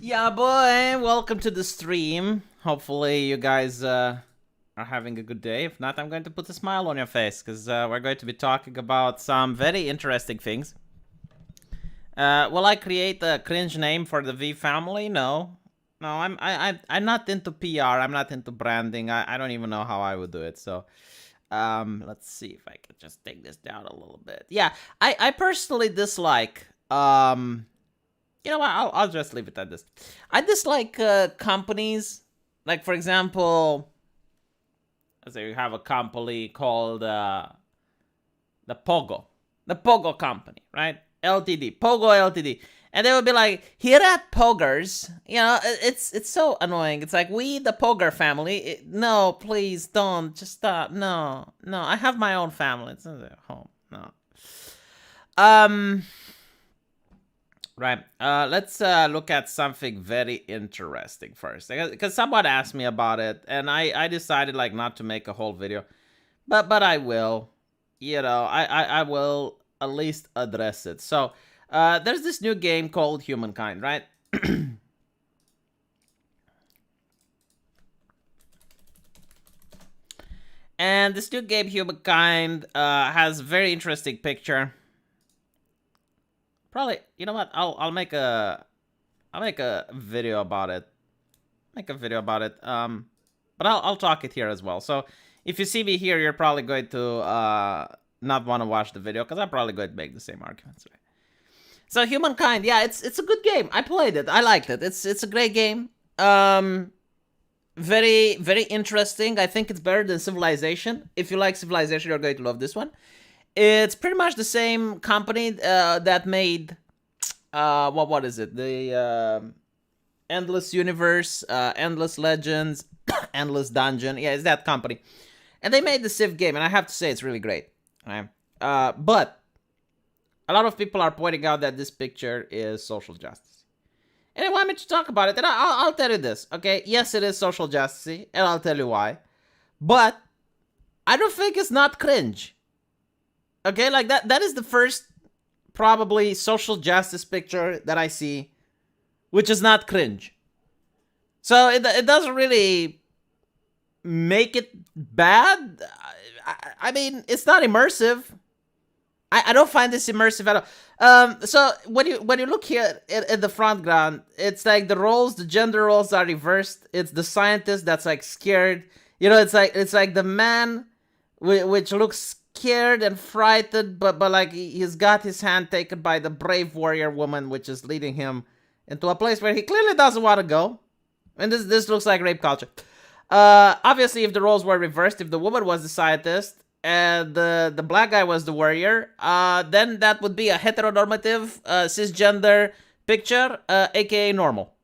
Yeah, boy, welcome to the stream. Hopefully, you guys are having a good day. If not, I'm going to put a smile on your face because we're going to be talking about some very interesting things. Will I create a cringe name for the V family? No. No, I'm not into PR. I'm not into branding. I don't even know how I would do it. So, let's see if I can just take this down a little bit. Yeah, I personally dislike you know what? I'll just leave it at this. I dislike companies. Like, for example, let's say you have a company called the Pogo Company, right? Ltd. Pogo Ltd. And they would be like, here at Poggers, you know, it's so annoying. It's like, we, the Pogger family. No, please don't. Just stop. No. I have my own family. It's not at home. No. Right. Let's look at something very interesting first, because someone asked me about it, and I decided like not to make a whole video, but I will. You know, I will at least address it. So, there's this new game called Humankind, right? And this new game Humankind has a very interesting picture. Probably, you know what? I'll make a video about it. But I'll talk it here as well. So if you see me here, you're probably going to not want to watch the video because I'm probably going to make the same arguments. Right? So Humankind, yeah, it's a good game. I played it. I liked it. It's a great game. Very interesting. I think it's better than Civilization. If you like Civilization, you're going to love this one. It's pretty much the same company that made what is it? The Endless Universe, Endless Legends, Endless Dungeon. Yeah, it's that company. And they made the Civ game, and I have to say it's really great. Right? But a lot of people are pointing out that this picture is social justice. And they want me to talk about it, and I'll tell you this, okay? Yes, it is social justice, and I'll tell you why. But I don't think it's not cringe. Okay, like that is the first probably social justice picture that I see, which is not cringe. So it doesn't really make it bad. I mean, it's not immersive. I don't find this immersive at all. So when you look here at the front ground, it's like the gender roles are reversed. It's the scientist that's like scared. You know, it's like the man which looks scared and frightened, but like he's got his hand taken by the brave warrior woman, which is leading him into a place where he clearly doesn't want to go. And this looks like rape culture. Obviously, if the roles were reversed, if the woman was the scientist and the black guy was the warrior, then that would be a heteronormative cisgender picture, aka normal.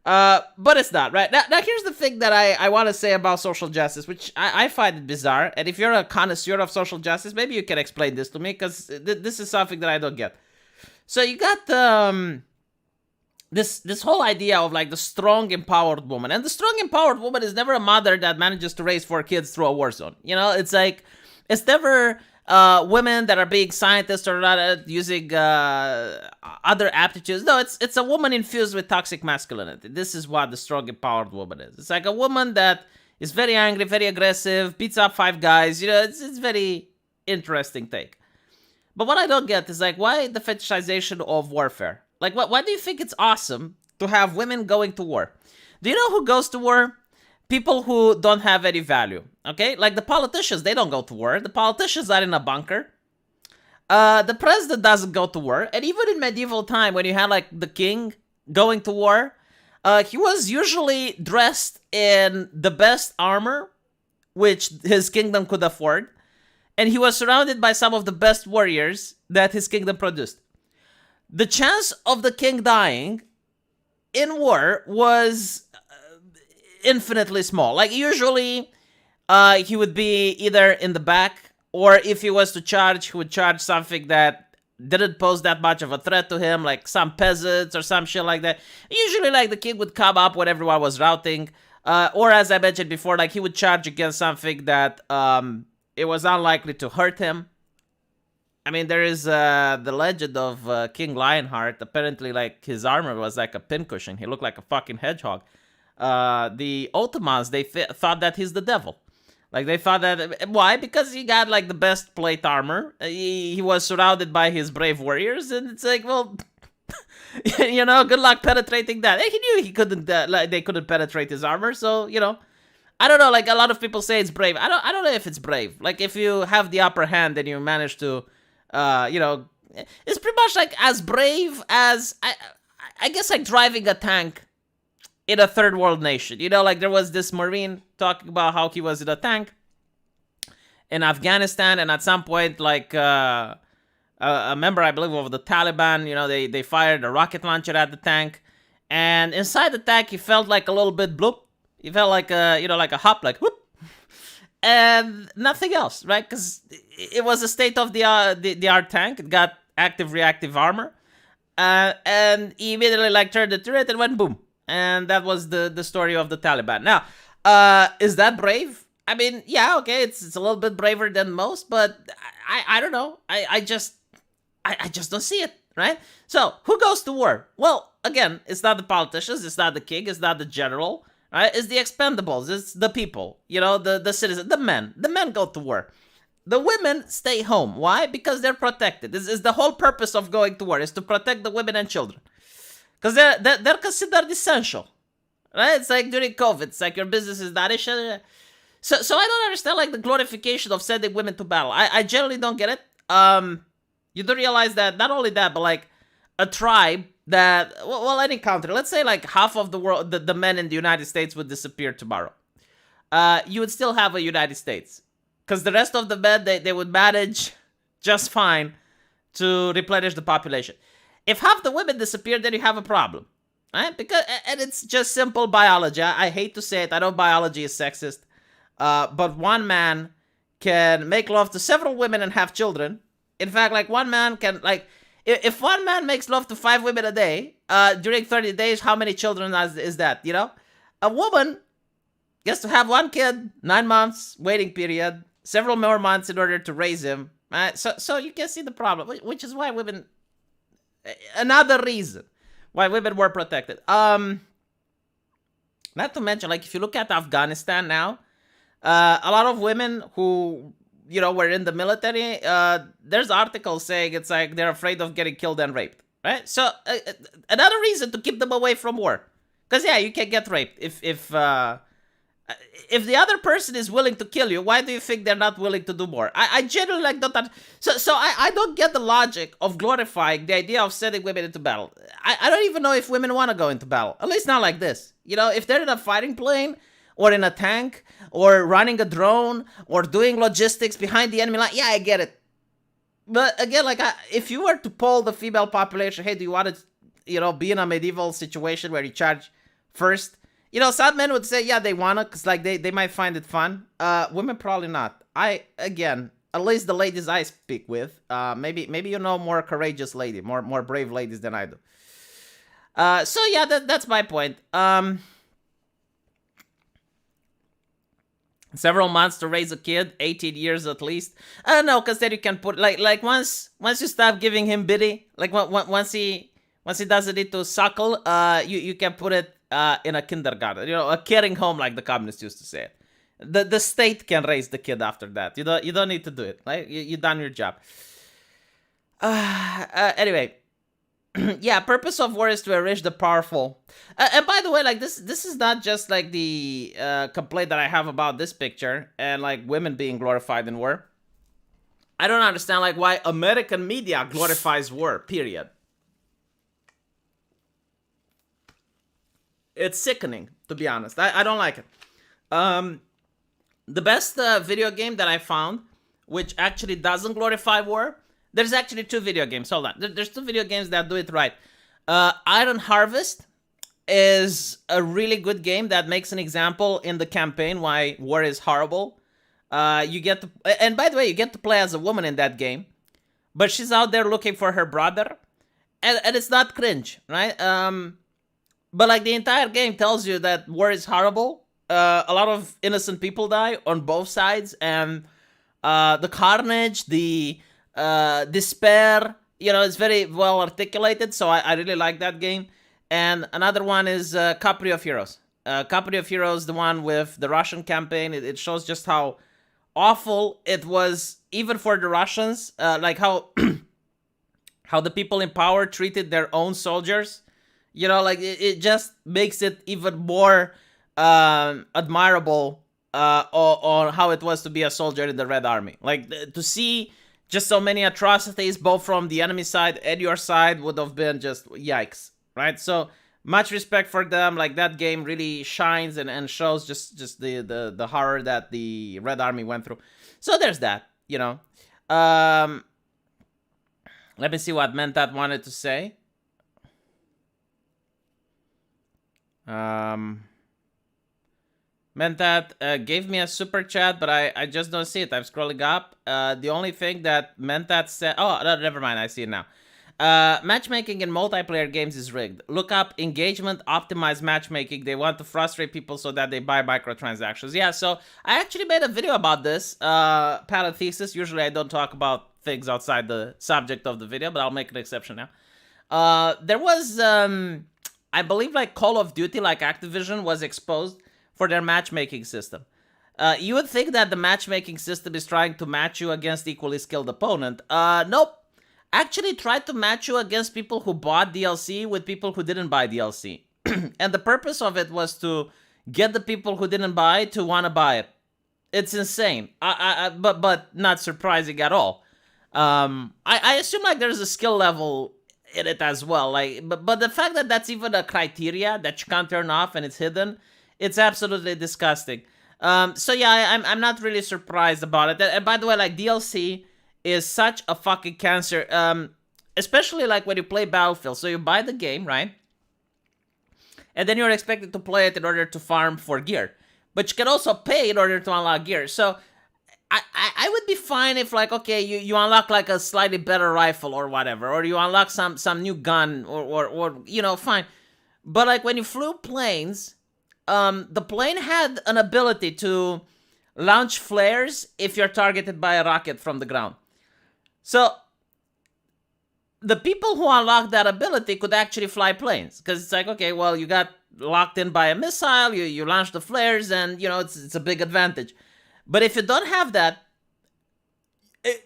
But it's not, right? Now here's the thing that I want to say about social justice, which I find it bizarre. And if you're a connoisseur of social justice, maybe you can explain this to me, because this is something that I don't get. So you got this whole idea of like the strong, empowered woman. And the strong, empowered woman is never a mother that manages to raise 4 kids through a war zone. You know, it's like, it's never women that are being scientists or not using other aptitudes. No, it's a woman infused with toxic masculinity. This is what the strong, empowered woman is. It's like a woman that is very angry, very aggressive, beats up 5 guys. You know, it's very interesting take. But what I don't get is like, why the fetishization of warfare? Like, why do you think it's awesome to have women going to war? Do you know who goes to war? People who don't have any value, okay? Like the politicians, they don't go to war. The politicians are in a bunker. The president doesn't go to war. And even in medieval time, when you had like the king going to war, he was usually dressed in the best armor, which his kingdom could afford. And he was surrounded by some of the best warriors that his kingdom produced. The chance of the king dying in war was infinitely small. Like usually he would be either in the back, or if he was to charge, he would charge something that didn't pose that much of a threat to him, like some peasants or some shit like that. Usually like the king would come up when everyone was routing, or as I mentioned before, like he would charge against something that it was unlikely to hurt him. I mean, there is the legend of King Lionheart. Apparently, like his armor was like a pincushion. He looked like a fucking hedgehog. The Ottomans they thought that he's the devil. Like they thought that why? Because he got like the best plate armor. He was surrounded by his brave warriors, and it's like, well, you know, good luck penetrating that. He knew he couldn't. Like they couldn't penetrate his armor, so you know. I don't know. Like a lot of people say it's brave. I don't know if it's brave. Like if you have the upper hand and you manage to, you know, it's pretty much like as brave as I guess like driving a tank in a third world nation. You know, like there was this Marine talking about how he was in a tank in Afghanistan, and at some point, like a member, I believe, of the Taliban, you know, they fired a rocket launcher at the tank, and inside the tank, he felt like a little bit bloop. He felt like a, you know, like a hop, like whoop, and nothing else, right? Because it was a state of the art tank. It got active reactive armor, and he immediately like turned the turret and went boom. And that was the story of the Taliban. Now, is that brave? I mean, yeah, okay, it's a little bit braver than most, but I don't know. I just don't see it, right? So who goes to war? Well, again, it's not the politicians, it's not the king, it's not the general, right? It's the expendables, it's the people, you know, the citizens, the men. The men go to war. The women stay home. Why? Because they're protected. This is the whole purpose of going to war, is to protect the women and children. Because they're considered essential, right? It's like during COVID, it's like your business is not essential. So I don't understand like the glorification of sending women to battle. I generally don't get it. You do realize that not only that, but like a tribe that, well, any country, let's say like half of the world, the men in the United States would disappear tomorrow. You would still have a United States. Because the rest of the men, they would manage just fine to replenish the population. If half the women disappear, then you have a problem, right? And it's just simple biology. I hate to say it. I know biology is sexist, but one man can make love to several women and have children. In fact, like one man can, like, if one man makes love to 5 women a day, during 30 days, how many children is that? You know, a woman gets to have 1 kid, 9 months waiting period, several more months in order to raise him. Right? So you can see the problem, which is why women. Another reason why women were protected. Not to mention, like, if you look at Afghanistan now, a lot of women who, you know, were in the military, there's articles saying it's like they're afraid of getting killed and raped, right? So another reason to keep them away from war. Because, yeah, you can get raped. If the other person is willing to kill you, why do you think they're not willing to do more? I generally like don't. So I don't get the logic of glorifying the idea of sending women into battle. I don't even know if women want to go into battle. At least not like this. You know, if they're in a fighting plane or in a tank or running a drone or doing logistics behind the enemy line, yeah, I get it. But again, like if you were to poll the female population, hey, do you want to, you know, be in a medieval situation where you charge first? You know, some men would say, yeah, they wanna, because like they might find it fun. Women probably not. Again, at least the ladies I speak with, maybe you know more courageous lady, more brave ladies than I do. So yeah, that's my point. Several months to raise a kid, 18 years at least. No, because then you can put like once you stop giving him biddy, like once he doesn't need to suckle, you can put it in a kindergarten, you know, a caring home, like the communists used to say it. The state can raise the kid after that. You don't need to do it. Right? You done your job. Anyway, yeah. Purpose of war is to enrich the powerful. And by the way, like this is not just like the complaint that I have about this picture and like women being glorified in war. I don't understand like why American media glorifies war. Period. It's sickening, to be honest. I don't like it. The best video game that I found, which actually doesn't glorify war, there's actually 2 video games. Hold on. There's 2 video games that do it right. Iron Harvest is a really good game that makes an example in the campaign why war is horrible. You get to, and by the way, you get to play as a woman in that game, but she's out there looking for her brother, and it's not cringe, right? But like the entire game tells you that war is horrible. A lot of innocent people die on both sides, and the carnage, the despair. You know, it's very well articulated, so I really like that game. And another one is Capri of Heroes. Capri of Heroes, the one with the Russian campaign. It shows just how awful it was, even for the Russians. Like how how the people in power treated their own soldiers. You know, like it just makes it even more admirable on how it was to be a soldier in the Red Army. Like to see just so many atrocities, both from the enemy side and your side, would have been just yikes, right? So much respect for them. Like that game really shines and shows just the horror that the Red Army went through. So there's that, you know. Let me see what Mentat wanted to say. Mentat gave me a super chat, but I just don't see it. I'm scrolling up. The only thing that Mentat said... Oh, no, never mind. I see it now. Matchmaking in multiplayer games is rigged. Look up engagement optimized matchmaking. They want to frustrate people so that they buy microtransactions. Yeah, so I actually made a video about this. Palette thesis. Usually I don't talk about things outside the subject of the video, but I'll make an exception now. There was... I believe like Call of Duty, like Activision, was exposed for their matchmaking system. You would think that the matchmaking system is trying to match you against equally skilled opponent. Nope. Actually tried to match you against people who bought DLC with people who didn't buy DLC. And the purpose of it was to get the people who didn't buy to want to buy it. It's insane. But not surprising at all. I assume like there's a skill level in it as well, like, but the fact that that's even a criteria that you can't turn off and it's hidden, it's absolutely disgusting. So yeah, I'm not really surprised about it. And by the way, like DLC is such a fucking cancer, especially like when you play Battlefield. So you buy the game, right? And then you're expected to play it in order to farm for gear, but you can also pay in order to unlock gear. So I would be fine if, like, okay, you unlock like a slightly better rifle or whatever, or you unlock some new gun or you know, fine. But like when you flew planes, the plane had an ability to launch flares if you're targeted by a rocket from the ground. So the people who unlocked that ability could actually fly planes, because it's like, okay, well, you got locked in by a missile, you launch the flares, and you know it's a big advantage. But if you don't have that,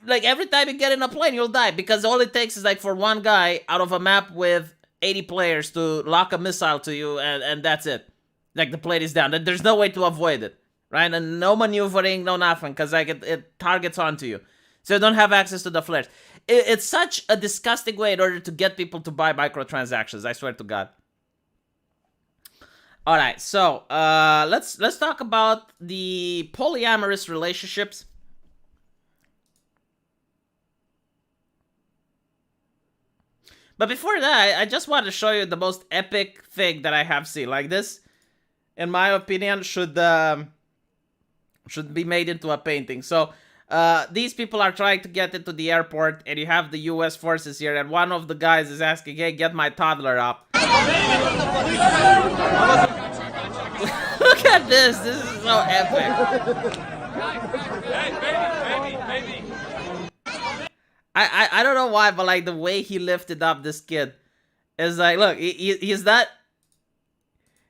like every time you get in a plane, you'll die, because all it takes is like for one guy out of a map with 80 players to lock a missile to you, and that's it. Like the plane is down. There's no way to avoid it, right? And no maneuvering, no nothing, because like it targets onto you. So you don't have access to the flares. It's such a disgusting way in order to get people to buy microtransactions, I swear to God. All right, so let's talk about the polyamorous relationships. But before that, I just want to show you the most epic thing that I have seen. Like this, in my opinion, should be made into a painting. So these people are trying to get into the airport, and you have the U.S. forces here, and one of the guys is asking, "Hey, get my toddler up." Look at this. This is so epic. I don't know why, but like the way he lifted up this kid is like, look, he's not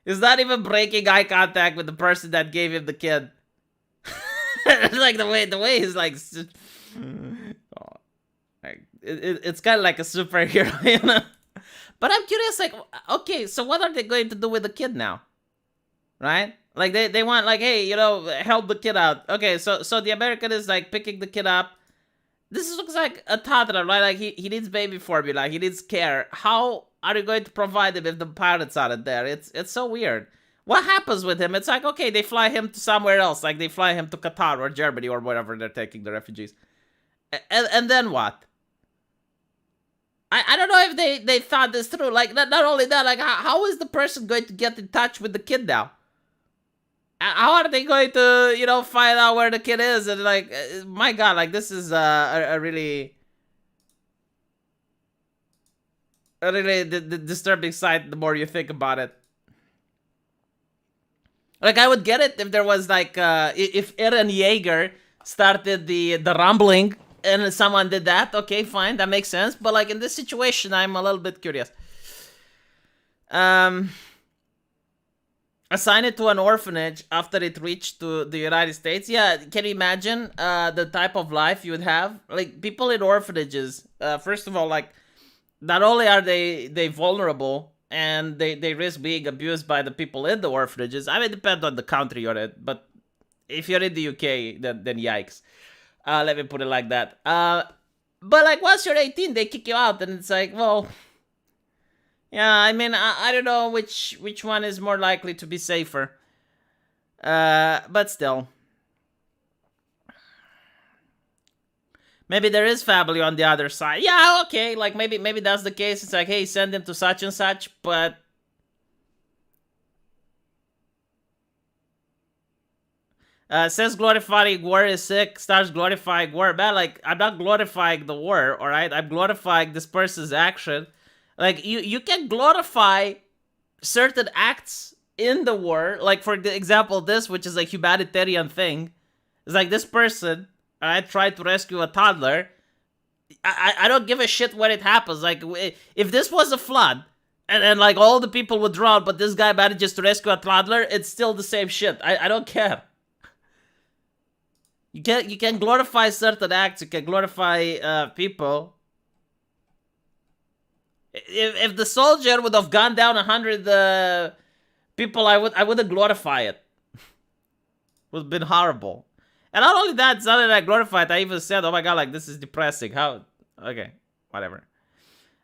even breaking eye contact with the person that gave him the kid. Like the way he's like, it's kind of like a superhero, you know. But I'm curious, like, okay, so what are they going to do with the kid now? Right? Like they want, like, hey, you know, help the kid out. Okay, so the American is like picking the kid up. This looks like a toddler, right? Like he needs baby formula, he needs care. How are you going to provide him if the pirates aren't there? It's so weird. What happens with him? It's like, okay, they fly him to somewhere else, like they fly him to Qatar or Germany or wherever they're taking the refugees. And then what? I don't know if they thought this through. Like, not only that, like, how is the person going to get in touch with the kid now? How are they going to, you know, find out where the kid is? And like, my God, like, this is a really disturbing sight the more you think about it. Like, I would get it if there was like, if Eren Yeager started the rumbling and someone did that, okay, fine, that makes sense. But like in this situation, I'm a little bit curious. Assign it to an orphanage after it reached to the United States. Yeah, can you imagine the type of life you would have? Like, people in orphanages, first of all, like, not only are they vulnerable and they risk being abused by the people in the orphanages. I mean, it depends on the country you're in, but if you're in the UK, then yikes. Let me put it like that. But like, once you're 18, they kick you out, and it's like, well, yeah, I mean, I don't know which one is more likely to be safer. But still. Maybe there is family on the other side. Yeah, okay, like maybe that's the case. It's like, hey, send him to such and such, but says glorifying war is sick, starts glorifying war. Man, like, I'm not glorifying the war, alright? I'm glorifying this person's action. Like, you can glorify certain acts in the war. Like, for example, this, which is a humanitarian thing. It's like, this person, alright, tried to rescue a toddler. I don't give a shit when it happens. Like, if this was a flood, and like, all the people would drown, but this guy manages to rescue a toddler, it's still the same shit. I don't care. You can glorify certain acts. You can glorify people. If the soldier would have gone down 100 people, I wouldn't glorify it. It would have been horrible. And not only that, it's not that I glorified. I even said, "Oh my god, like, this is depressing." How? Okay, whatever.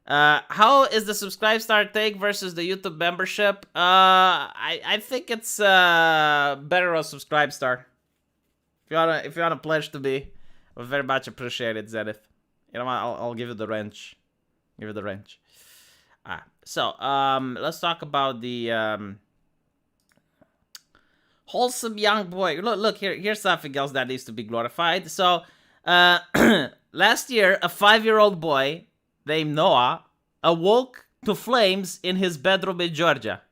How is the subscribe star take versus the YouTube membership? I think it's better on subscribe star. If you wanna pledge to me, I would very much appreciate it, Zenith. You know what? I'll give you the wrench. Give you the wrench. So let's talk about the wholesome young boy. Look here. Here's something else that needs to be glorified. So last year, a 5-year-old boy named Noah awoke to flames in his bedroom in Georgia.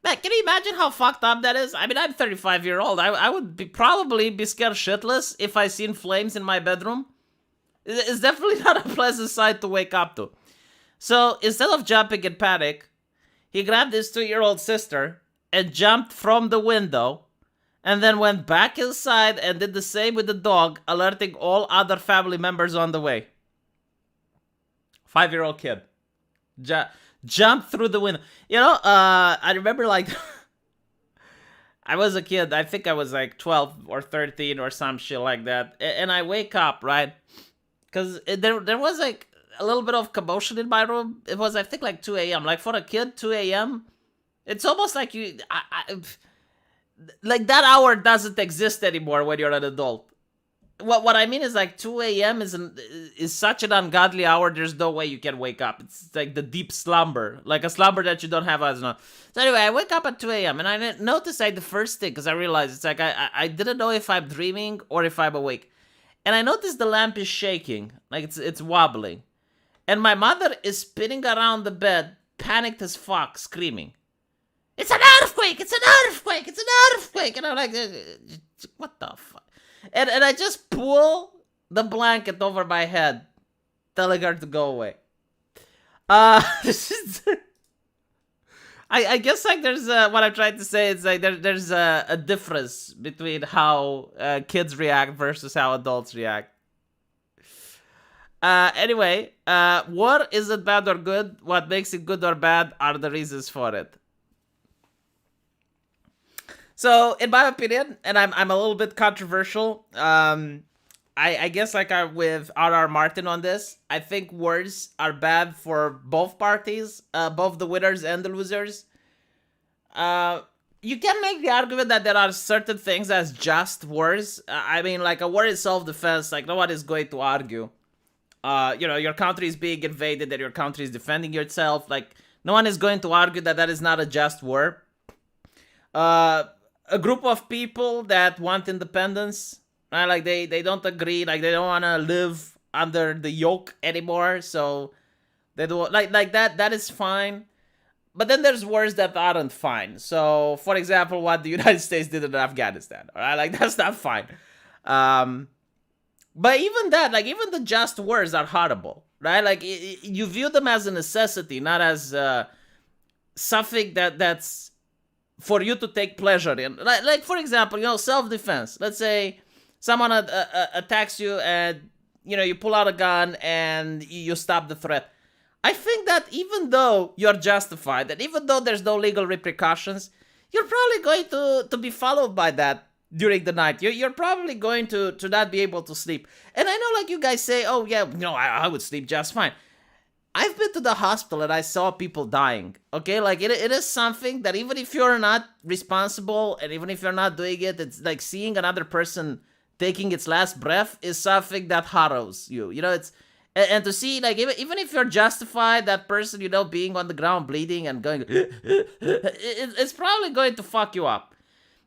Man, can you imagine how fucked up that is? I mean, I'm 35-year-old. I would probably be scared shitless if I seen flames in my bedroom. It's definitely not a pleasant sight to wake up to. So instead of jumping in panic, he grabbed his 2-year-old sister and jumped from the window, and then went back inside and did the same with the dog, alerting all other family members on the way. 5-year-old kid. Jump through the window. You know, I remember, like, I was a kid. I think I was like 12 or 13 or some shit like that. And I wake up, right? Because there was like a little bit of commotion in my room. It was, I think, like 2 a.m. Like, for a kid, 2 a.m., it's almost like like, that hour doesn't exist anymore when you're an adult. What I mean is, like, 2 a.m. is such an ungodly hour, there's no way you can wake up. It's like the deep slumber. Like a slumber that you don't have as long. So anyway, I wake up at 2 a.m. and I noticed, like, the first thing, because I realized it's like I didn't know if I'm dreaming or if I'm awake. And I noticed the lamp is shaking. Like, it's wobbling. And my mother is spinning around the bed, panicked as fuck, screaming, "It's an earthquake! It's an earthquake! It's an earthquake!" And I'm like, what the fuck? And I just pull the blanket over my head, telling her to go away. This is... I guess, like, there's what I'm trying to say is, like, there's a difference between how kids react versus how adults react. Anyway, war isn't bad or good. What makes it good or bad are the reasons for it. So, in my opinion, and I'm a little bit controversial, I guess, like, I'm with R.R. Martin on this. I think wars are bad for both parties, both the winners and the losers. You can make the argument that there are certain things as just wars. I mean, like, a war is self-defense. Like, no one is going to argue. You know, your country is being invaded and your country is defending yourself. Like, no one is going to argue that that is not a just war. A group of people that want independence, right? Like, they don't agree, like, they don't want to live under the yoke anymore, so they do, like that is fine. But then there's wars that aren't fine. So, for example, what the United States did in Afghanistan, all right? Like, that's not fine. But even that, like even the just wars are horrible, right? Like you view them as a necessity, not as something that's for you to take pleasure in. Like for example, self-defense. Let's say someone attacks you and you pull out a gun and you stop the threat. I think that even though you're justified, and even though there's no legal repercussions, you're probably going to be followed by that during the night. You're probably going to not be able to sleep. And I know, like, you guys say, oh yeah, I would sleep just fine. I've been to the hospital and I saw people dying. Okay, like it is something that even if you're not responsible and even if you're not doing it, it's like seeing another person taking its last breath is something that horrors you. It's and to see, like, even if you're justified, that person, being on the ground bleeding and going, it's probably going to fuck you up,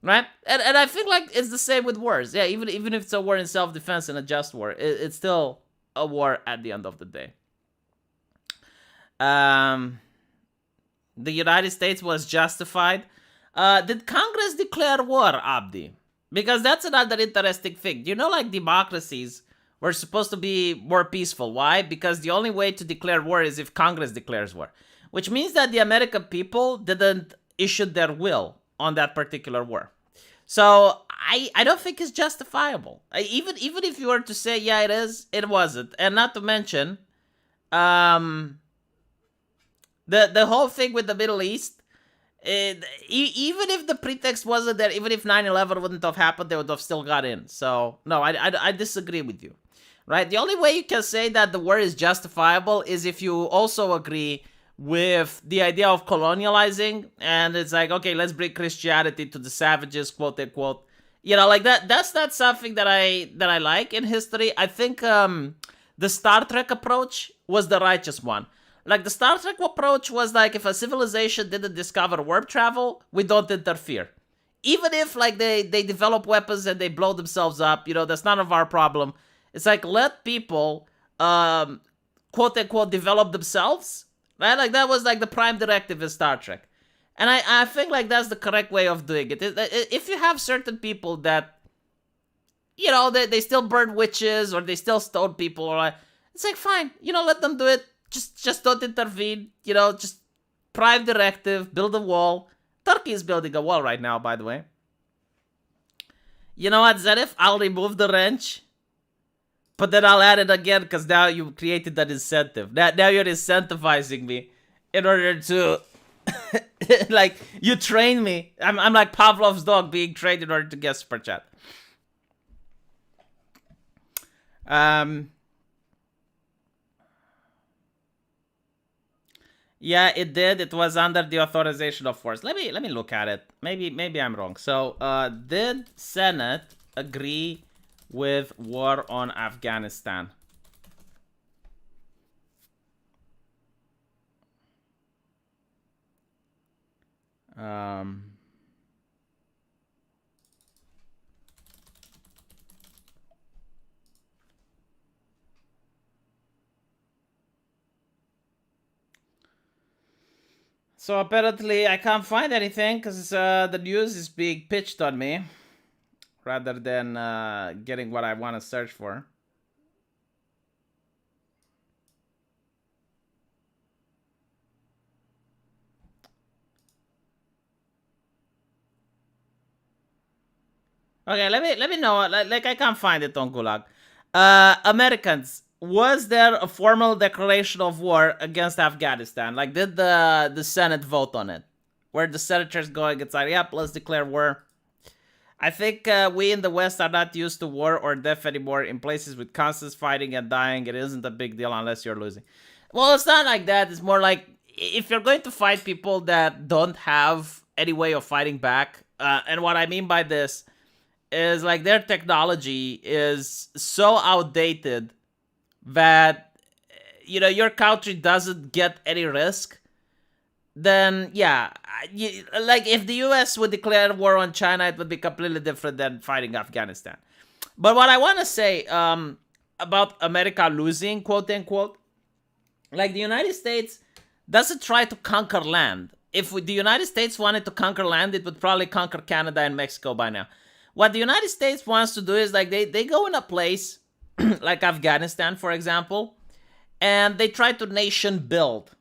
right? And I think like it's the same with wars. Yeah, even if it's a war in self-defense and a just war, it's still a war at the end of the day. The United States was justified. Did Congress declare war, Abdi? Because that's another interesting thing. Like democracies were supposed to be more peaceful. Why? Because the only way to declare war is if Congress declares war. Which means that the American people didn't issue their will on that particular war. So I don't think it's justifiable. Even if you were to say, yeah, it is, it wasn't. And not to mention, the whole thing with the Middle East, even if the pretext wasn't there, even if 9/11 wouldn't have happened, they would have still got in. So, no, I disagree with you, right? The only way you can say that the war is justifiable is if you also agree with the idea of colonializing, and it's like, okay, let's bring Christianity to the savages, quote unquote. Like that. That's not something that I like in history. I think the Star Trek approach was the righteous one. Like, the Star Trek approach was like, if a civilization didn't discover warp travel, we don't interfere. Even if, like, they develop weapons and they blow themselves up, that's none of our problem. It's like, let people, quote-unquote, develop themselves, right? Like, that was, like, the prime directive in Star Trek. And I think, like, that's the correct way of doing it. If you have certain people that, they still burn witches, or they still stone people, or it's like, fine, let them do it. Just don't intervene, just prime directive, build a wall. Turkey is building a wall right now, by the way. You know what, Zenith? I'll remove the wrench, but then I'll add it again, because now you created that incentive. Now you're incentivizing me in order to, like, you train me. I'm like Pavlov's dog being trained in order to get Super Chat. Yeah, it did. It was under the authorization of force. Let me look at it. Maybe I'm wrong. So, did Senate agree with war on Afghanistan? So apparently I can't find anything because the news is being pitched on me rather than getting what I want to search for. Okay, let me know. Like I can't find it on Gulag. Americans, was there a formal declaration of war against Afghanistan? Like, did the Senate vote on it? Where the senators going, it's like, yep, let's declare war. I think we in the West are not used to war or death anymore. In places with constant fighting and dying, it isn't a big deal unless you're losing. Well, it's not like that. It's more like, if you're going to fight people that don't have any way of fighting back, and what I mean by this is, like, their technology is so outdated that, your country doesn't get any risk, then, yeah, like, if the US would declare war on China, it would be completely different than fighting Afghanistan. But what I want to say about America losing, quote unquote, like, the United States doesn't try to conquer land. If the United States wanted to conquer land, it would probably conquer Canada and Mexico by now. What the United States wants to do is, like, they go in a place, like Afghanistan, for example, and they try to nation build.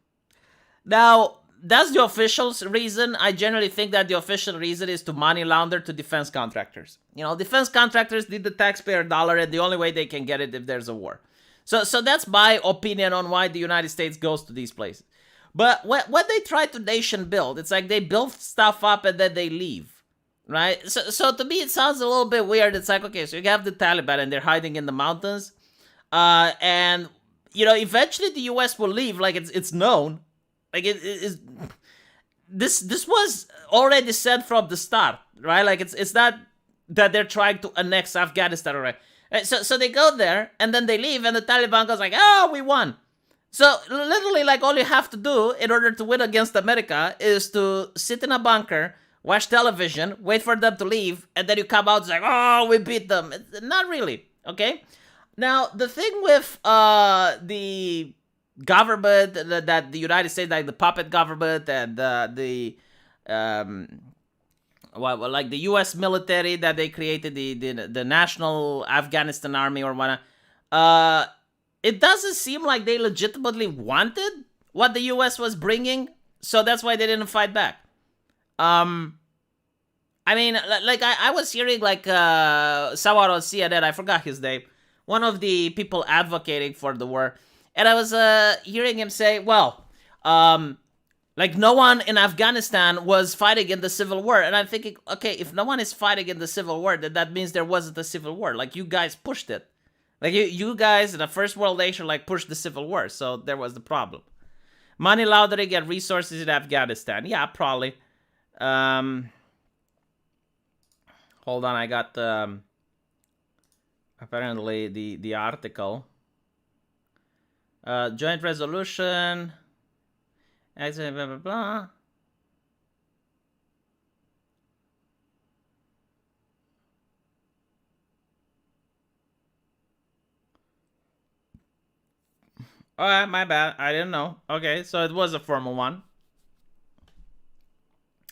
Now, that's the official reason. I generally think that the official reason is to money launder to defense contractors. Defense contractors need the taxpayer dollar, and the only way they can get it if there's a war. So that's my opinion on why the United States goes to these places. But when they try to nation build, it's like they build stuff up and then they leave, right? So to me, it sounds a little bit weird. It's like, okay, so you have the Taliban and they're hiding in the mountains, and eventually the U.S. will leave. Like it's known, like it is. This was already said from the start, right? Like it's not that they're trying to annex Afghanistan, right? So they go there and then they leave, and the Taliban goes like, "Oh, we won." So literally, like, all you have to do in order to win against America is to sit in a bunker, watch television, wait for them to leave, and then you come out and like, "Oh, we beat them." Not really, okay? Now the thing with the government that the United States, like the puppet government, and like the U.S. military that they created, the National Afghanistan Army or whatnot, it doesn't seem like they legitimately wanted what the U.S. was bringing, so that's why they didn't fight back. I mean, like I was hearing like someone on CNN, I forgot his name, one of the people advocating for the war, and I was hearing him say, well, like no one in Afghanistan was fighting in the Civil War. And I'm thinking, okay, if no one is fighting in the Civil War, then that means there wasn't a Civil War. Like you guys pushed it. Like you guys in a first world nation like pushed the Civil War. So there was the problem. Money laundering and resources in Afghanistan. Yeah, probably. Hold on, I got apparently the article. Joint resolution. Blah, blah, blah. Alright, my bad. I didn't know. Okay, so it was a formal one.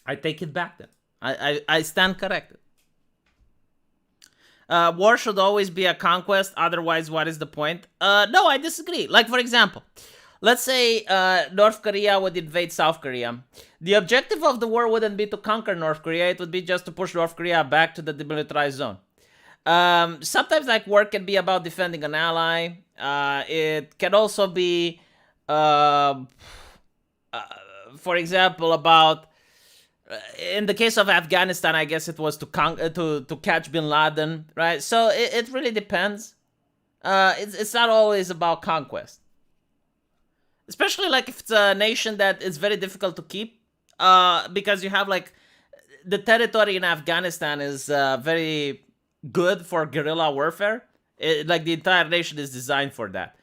I take it back then. I stand corrected. War should always be a conquest, otherwise what is the point? No, I disagree. Like, for example, let's say North Korea would invade South Korea. The objective of the war wouldn't be to conquer North Korea, it would be just to push North Korea back to the demilitarized zone. Sometimes like war can be about defending an ally. It can also be, for example, about in the case of Afghanistan, I guess it was to catch Bin Laden, right? So it really depends. It's not always about conquest, especially like if it's a nation that is very difficult to keep, because you have like the territory in Afghanistan is very good for guerrilla warfare. Like the entire nation is designed for that.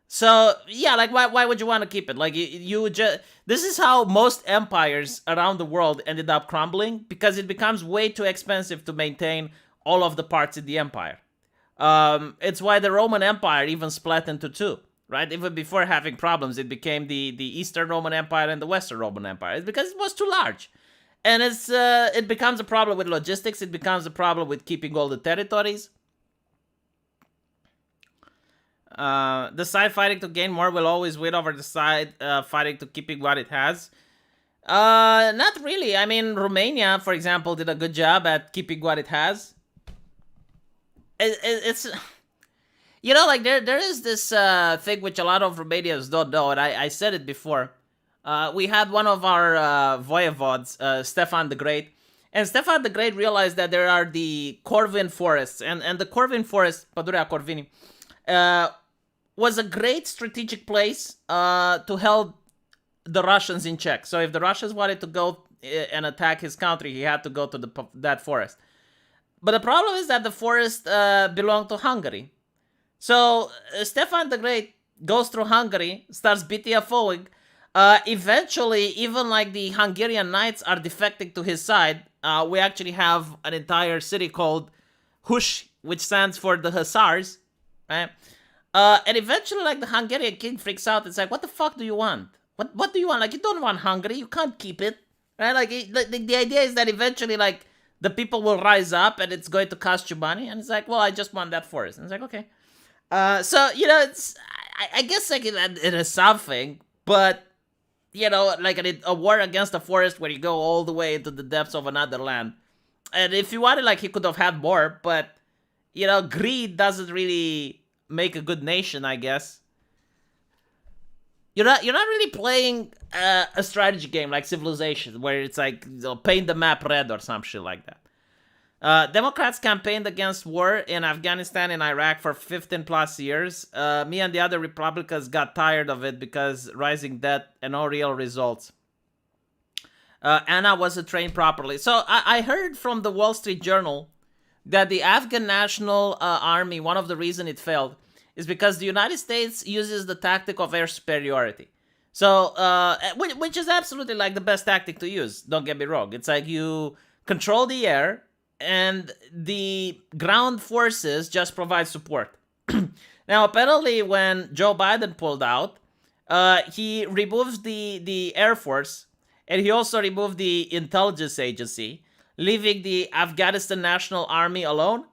So yeah, like why would you want to keep it? Like you just, this is how most empires around the world ended up crumbling, because it becomes way too expensive to maintain all of the parts in the empire. It's why the Roman Empire even split into two, right? Even before having problems, it became the Eastern Roman Empire and the Western Roman Empire. It's because it was too large. And it becomes a problem with logistics. It becomes a problem with keeping all the territories. The side fighting to gain more will always win over the side fighting to keeping what it has. Not really. I mean, Romania, for example, did a good job at keeping what it has. It's, you know, like there is this thing which a lot of Romanians don't know, and I said it before. We had one of our voivodes, Stefan the Great, and Stefan the Great realized that there are the Corvin forests, and the Corvin forest, Pădurea Corvini, was a great strategic place to hold the Russians in check. So if the Russians wanted to go and attack his country, he had to go to that forest. But the problem is that the forest belonged to Hungary. So Stefan the Great goes through Hungary, starts BTFOing. Eventually, even like the Hungarian knights are defecting to his side. We actually have an entire city called Hush, which stands for the Hussars, right? And eventually, like, the Hungarian king freaks out. It's like, what the fuck do you want? What do you want? Like, you don't want Hungary. You can't keep it, right? Like, the idea is that eventually, like, the people will rise up and it's going to cost you money. And it's like, well, I just want that forest. And it's like, okay. So it's I guess like it is something, but like a war against the forest where you go all the way into the depths of another land. And if you wanted, like, he could have had more, but greed doesn't really make a good nation, I guess. You're not really playing a strategy game like Civilization, where it's like paint the map red or some shit like that. Democrats campaigned against war in Afghanistan and Iraq for 15 plus years. Me and the other Republicans got tired of it because rising debt and no real results. Anna wasn't trained properly. So I heard from the Wall Street Journal that the Afghan National Army, one of the reasons it failed, is because the United States uses the tactic of air superiority. So, which is absolutely like the best tactic to use. Don't get me wrong. It's like you control the air, and the ground forces just provide support. Now, apparently, when Joe Biden pulled out, he removed the Air Force, and he also removed the intelligence agency, leaving the Afghanistan National Army alone.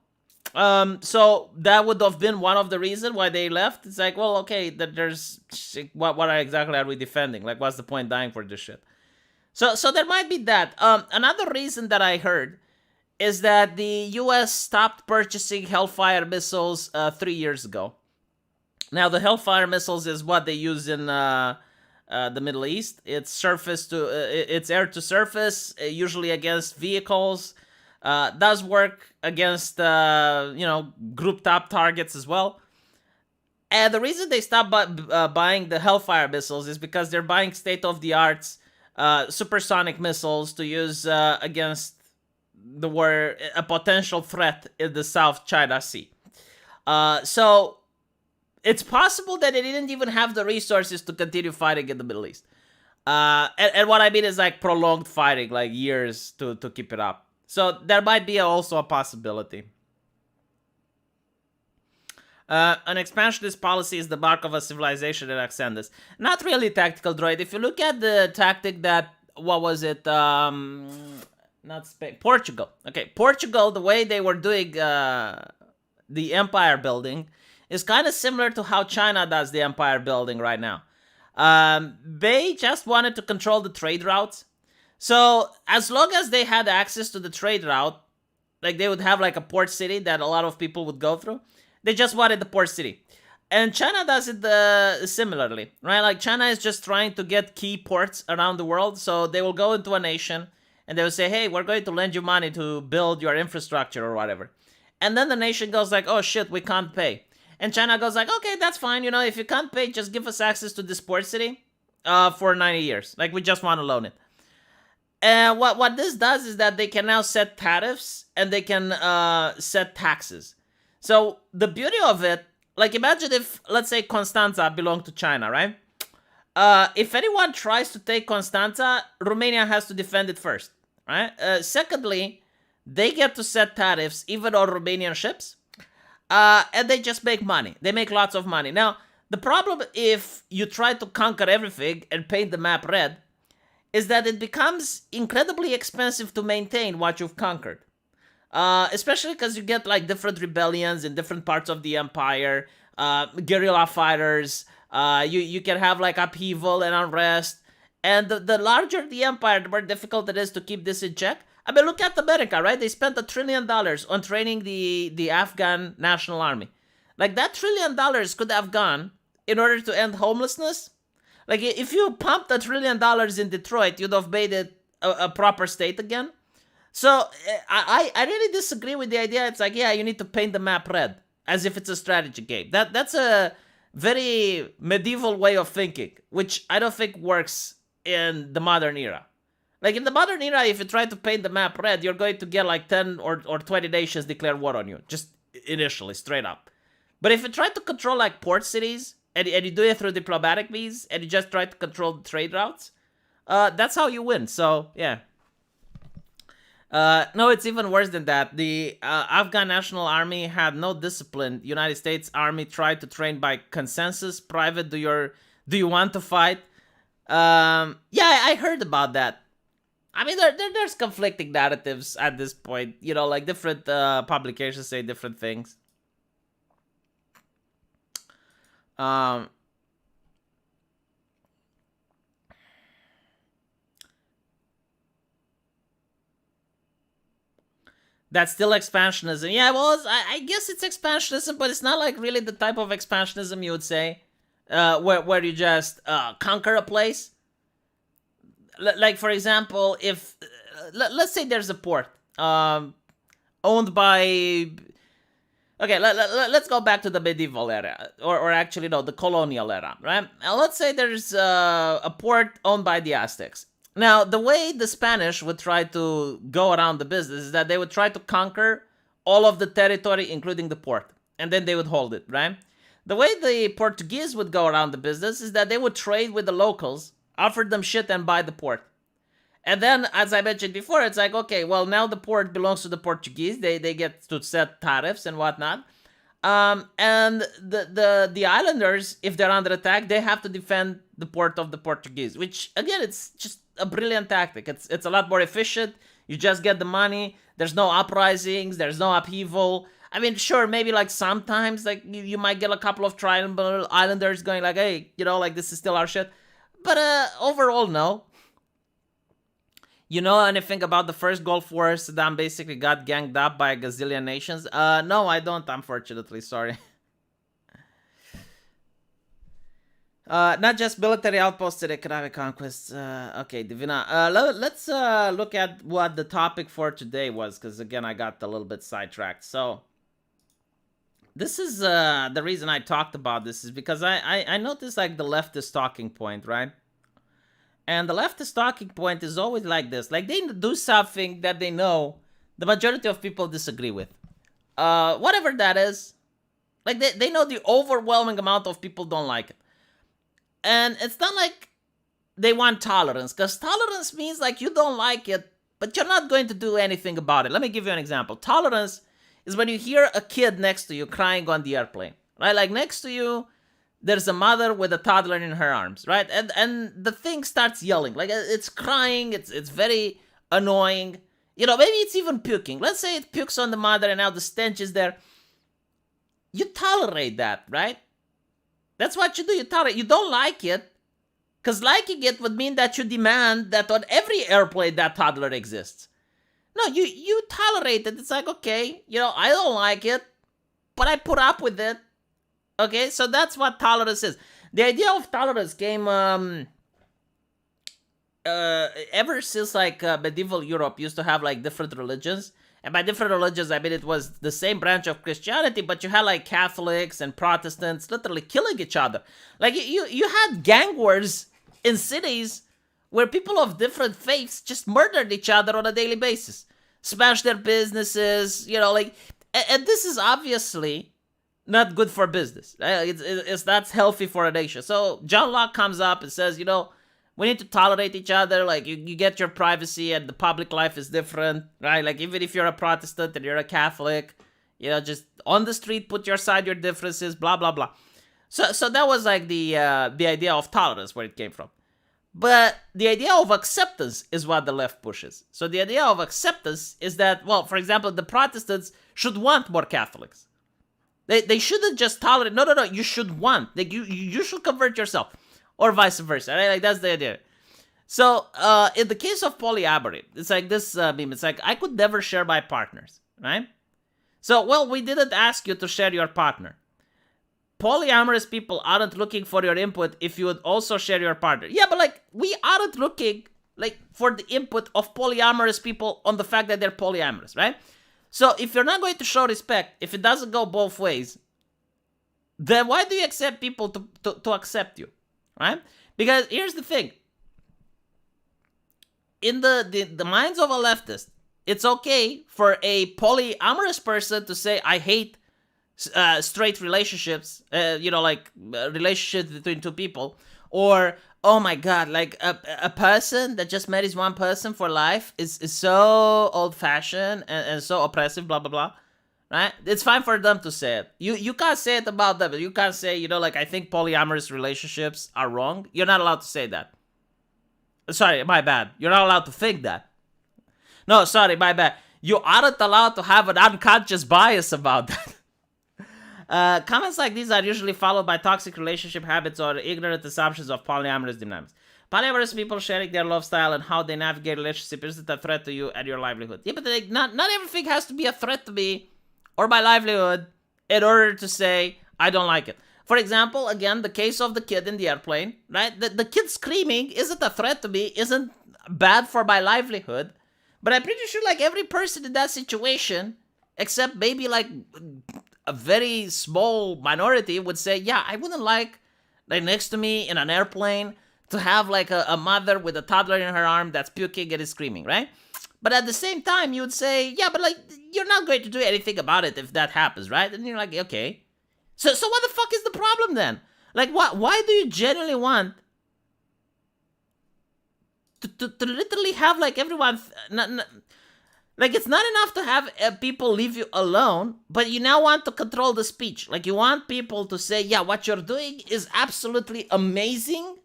So that would have been one of the reasons why they left. It's like, well, okay, that there's what exactly are we defending? Like, what's the point dying for this shit? So there might be that. Another reason that I heard is that the U.S. stopped purchasing Hellfire missiles 3 years ago. Now, the Hellfire missiles is what they use in the Middle East. It's it's air to surface, usually against vehicles. Does work against group top targets as well. And the reason they stopped buying the Hellfire missiles is because they're buying state of the art supersonic missiles to use against a potential threat in the South China Sea. So it's possible that they didn't even have the resources to continue fighting in the Middle East. And what I mean is like prolonged fighting, like years to keep it up. So there might be also a possibility. An expansionist policy is the mark of a civilization that extends this. Not really tactical droid. If you look at the tactic that, what was it? Not Spain, Portugal. Okay, Portugal, the way they were doing the empire building is kind of similar to how China does the empire building right now. They just wanted to control the trade routes. So as long as they had access to the trade route, like they would have like a port city that a lot of people would go through. They just wanted the port city. And China does it similarly, right? Like China is just trying to get key ports around the world. So they will go into a nation and they will say, hey, we're going to lend you money to build your infrastructure or whatever. And then the nation goes like, oh shit, we can't pay. And China goes like, okay, that's fine. If you can't pay, just give us access to this port city for 90 years. Like we just want to loan it. And what this does is that they can now set tariffs and they can set taxes. So the beauty of it, like imagine if, let's say, Constanza belonged to China, right? If anyone tries to take Constanza, Romania has to defend it first, right? Secondly, they get to set tariffs even on Romanian ships, and they just make money. They make lots of money. Now, the problem if you try to conquer everything and paint the map red is that it becomes incredibly expensive to maintain what you've conquered. Especially because you get like different rebellions in different parts of the empire, guerrilla fighters, you can have like upheaval and unrest, and the larger the empire, the more difficult it is to keep this in check. I mean, look at America, right? They spent $1 trillion on training the Afghan National Army. Like that $1 trillion could have gone in order to end homelessness. Like if you pumped $1 trillion in Detroit, you'd have made it a proper state again. So I really disagree with the idea. It's like, yeah, you need to paint the map red as if it's a strategy game. That's a very medieval way of thinking, which I don't think works in the modern era. Like in the modern era, if you try to paint the map red, you're going to get like 10 or 20 nations declare war on you, just initially, straight up. But if you try to control like port cities, and you do it through diplomatic means, and you just try to control the trade routes, that's how you win. So, yeah. No, it's even worse than that. The Afghan National Army had no discipline. United States Army tried to train by consensus. Private, do you want to fight? Yeah, I heard about that. I mean, there's conflicting narratives at this point. Like different publications say different things. Um, that's still expansionism. Yeah, well, I guess it's expansionism, but it's not like really the type of expansionism you would say, where you just conquer a place. Like for example, if let's say there's a port owned by. Okay, let's go back to the medieval era, or actually no, the colonial era, right? Now let's say there's a port owned by the Aztecs. Now the way the Spanish would try to go around the business is that they would try to conquer all of the territory, including the port, and then they would hold it, right? The way the Portuguese would go around the business is that they would trade with the locals, offer them shit, and buy the port. And then, as I mentioned before, it's like, okay, well, now the port belongs to the Portuguese. They get to set tariffs and whatnot. And the islanders, if they're under attack, they have to defend the port of the Portuguese. Which, again, it's just a brilliant tactic. It's a lot more efficient. You just get the money. There's no uprisings. There's no upheaval. I mean, sure, maybe like sometimes like you might get a couple of tribal islanders going like, hey, like this is still our shit. But overall, no. You know anything about the first Gulf War? Saddam basically got ganged up by a gazillion nations. No, I don't, unfortunately. Sorry. Not just military outposts and economic conquests. Okay, Divina. Let's look at what the topic for today was, because again, I got a little bit sidetracked. So, this is the reason I talked about this is because I noticed like the leftist talking point, right? And the leftist talking point is always like this. Like, they do something that they know the majority of people disagree with. Whatever that is. Like, they know the overwhelming amount of people don't like it. And it's not like they want tolerance. Because tolerance means, like, you don't like it, but you're not going to do anything about it. Let me give you an example. Tolerance is when you hear a kid next to you crying on the airplane. Right? Like, next to you, there's a mother with a toddler in her arms, right? And the thing starts yelling. Like, it's crying. It's very annoying. Maybe it's even puking. Let's say it pukes on the mother and now the stench is there. You tolerate that, right? That's what you do. You tolerate. You don't like it. Because liking it would mean that you demand that on every airplane that toddler exists. No, you tolerate it. It's like, okay, I don't like it, but I put up with it. Okay, so that's what tolerance is. The idea of tolerance came ever since like medieval Europe used to have like different religions. And by different religions, I mean it was the same branch of Christianity, but you had like Catholics and Protestants literally killing each other. Like you had gang wars in cities where people of different faiths just murdered each other on a daily basis, smashed their businesses, and this is obviously not good for business. Right? It's not healthy for a nation. So John Locke comes up and says, we need to tolerate each other. Like you get your privacy and the public life is different, right? Like even if you're a Protestant and you're a Catholic, just on the street, put aside your differences, blah, blah, blah. So that was like the idea of tolerance, where it came from. But the idea of acceptance is what the left pushes. So the idea of acceptance is that, well, for example, the Protestants should want more Catholics. They shouldn't just tolerate. No. You should want. Like you should convert yourself, or vice versa. Right? Like that's the idea. So in the case of polyamory, it's like this meme. It's like I could never share my partners. Right? So well, we didn't ask you to share your partner. Polyamorous people aren't looking for your input if you would also share your partner. Yeah, but like we aren't looking like for the input of polyamorous people on the fact that they're polyamorous, right? So if you're not going to show respect, if it doesn't go both ways, then why do you accept people to accept you, right? Because here's the thing. In the minds of a leftist, it's okay for a polyamorous person to say, I hate straight relationships, relationships between two people, or oh my god, like a person that just marries one person for life is so old-fashioned and so oppressive, blah blah blah, right? It's fine for them to say it. You can't say it about them. You can't say, like, I think polyamorous relationships are wrong. You're not allowed to say that. Sorry, my bad. You're not allowed to think that. No, sorry, my bad. You aren't allowed to have an unconscious bias about that. Comments like these are usually followed by toxic relationship habits or ignorant assumptions of polyamorous dynamics. Polyamorous people sharing their lifestyle and how they navigate relationship isn't a threat to you and your livelihood. Yeah, but like, not everything has to be a threat to me or my livelihood in order to say I don't like it. For example, again, the case of the kid in the airplane, right? The kid screaming isn't a threat to me, isn't bad for my livelihood. But I'm pretty sure like every person in that situation, except maybe like a very small minority, would say, yeah, I wouldn't like next to me in an airplane to have like a mother with a toddler in her arm that's puking and is screaming, right? But at the same time, you would say, yeah, but like you're not going to do anything about it if that happens, right? And you're like, okay. So what the fuck is the problem then? Like, why do you genuinely want to literally have like everyone... like, it's not enough to have people leave you alone, but you now want to control the speech. Like, you want people to say, yeah, what you're doing is absolutely amazing,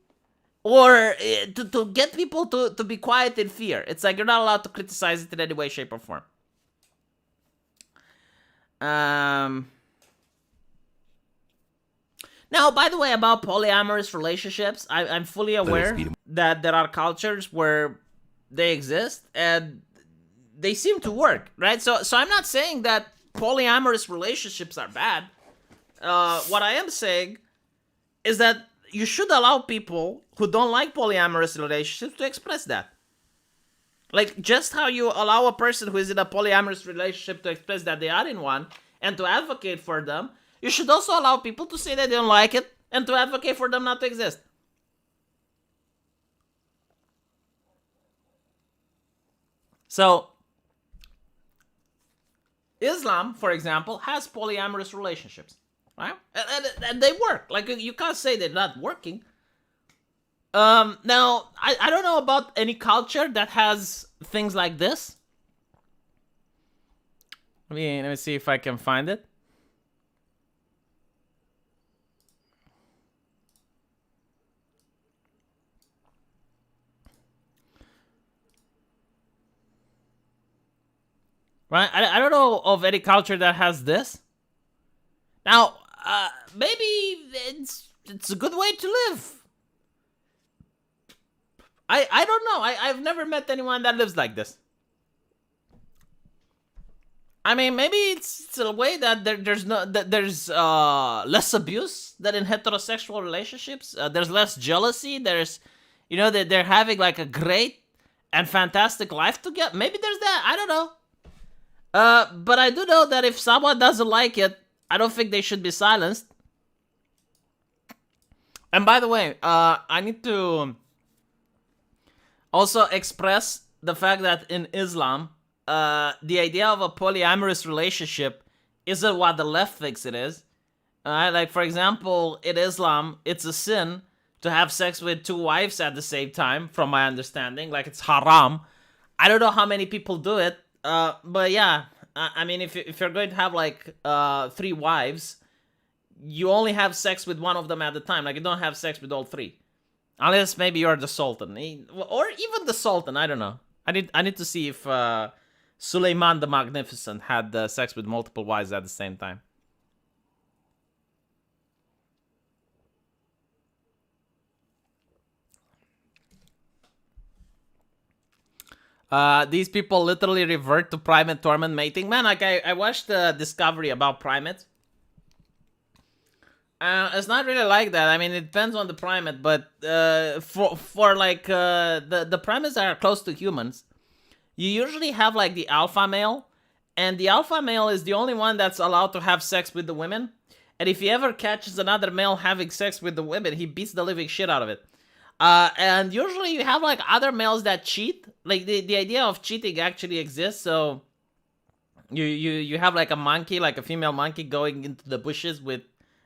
or to get people to be quiet in fear. It's like you're not allowed to criticize it in any way, shape, or form. Now, by the way, about polyamorous relationships, I'm fully aware that there are cultures where they exist and they seem to work, right? So I'm not saying that polyamorous relationships are bad. What I am saying is that you should allow people who don't like polyamorous relationships to express that. Like, just how you allow a person who is in a polyamorous relationship to express that they are in one and to advocate for them, you should also allow people to say that they don't like it and to advocate for them not to exist. So, Islam, for example, has polyamorous relationships, right? And they work. Like, you can't say they're not working. Now, I don't know about any culture that has things like this. Let me see if I can find it. Right? I don't know of any culture that has this. Now, maybe it's a good way to live. I don't know. I've never met anyone that lives like this. I mean, maybe it's a way that there's less abuse than in heterosexual relationships. There's less jealousy. There's, that they're having like a great and fantastic life together. Maybe there's that. I don't know. But I do know that if someone doesn't like it, I don't think they should be silenced. And by the way, I need to also express the fact that in Islam, the idea of a polyamorous relationship isn't what the left thinks it is. Like, for example, in Islam, it's a sin to have sex with two wives at the same time, from my understanding. Like, it's haram. I don't know how many people do it. But yeah, I mean, if you're going to have like 3 wives, you only have sex with one of them at a time. Like, you don't have sex with all 3, unless maybe you're the Sultan, or even the Sultan. I don't know. I need to see if Suleiman the Magnificent had sex with multiple wives at the same time. These people literally revert to primate torment mating. Man, like, I watched the Discovery about primates. It's not really like that. I mean, it depends on the primate, but for like the primates that are close to humans, you usually have like the alpha male, and the alpha male is the only one that's allowed to have sex with the women. And if he ever catches another male having sex with the women, he beats the living shit out of it. And usually you have like other males that cheat. Like, the idea of cheating actually exists. So you have like a monkey, like a female monkey, going into the bushes with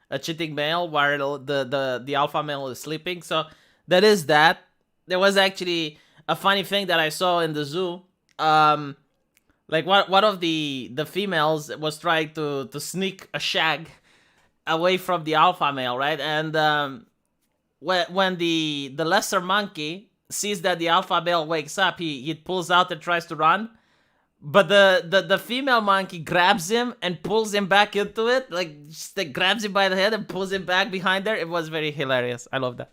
a cheating male while the alpha male is sleeping. So that is that. There was actually a funny thing that I saw in the zoo. Like, one of the females was trying to sneak a shag away from the alpha male, right? And when the lesser monkey sees that the alpha male wakes up, he pulls out and tries to run. But the female monkey grabs him and pulls him back into it, like just like grabs him by the head and pulls him back behind her. It was very hilarious. I love that.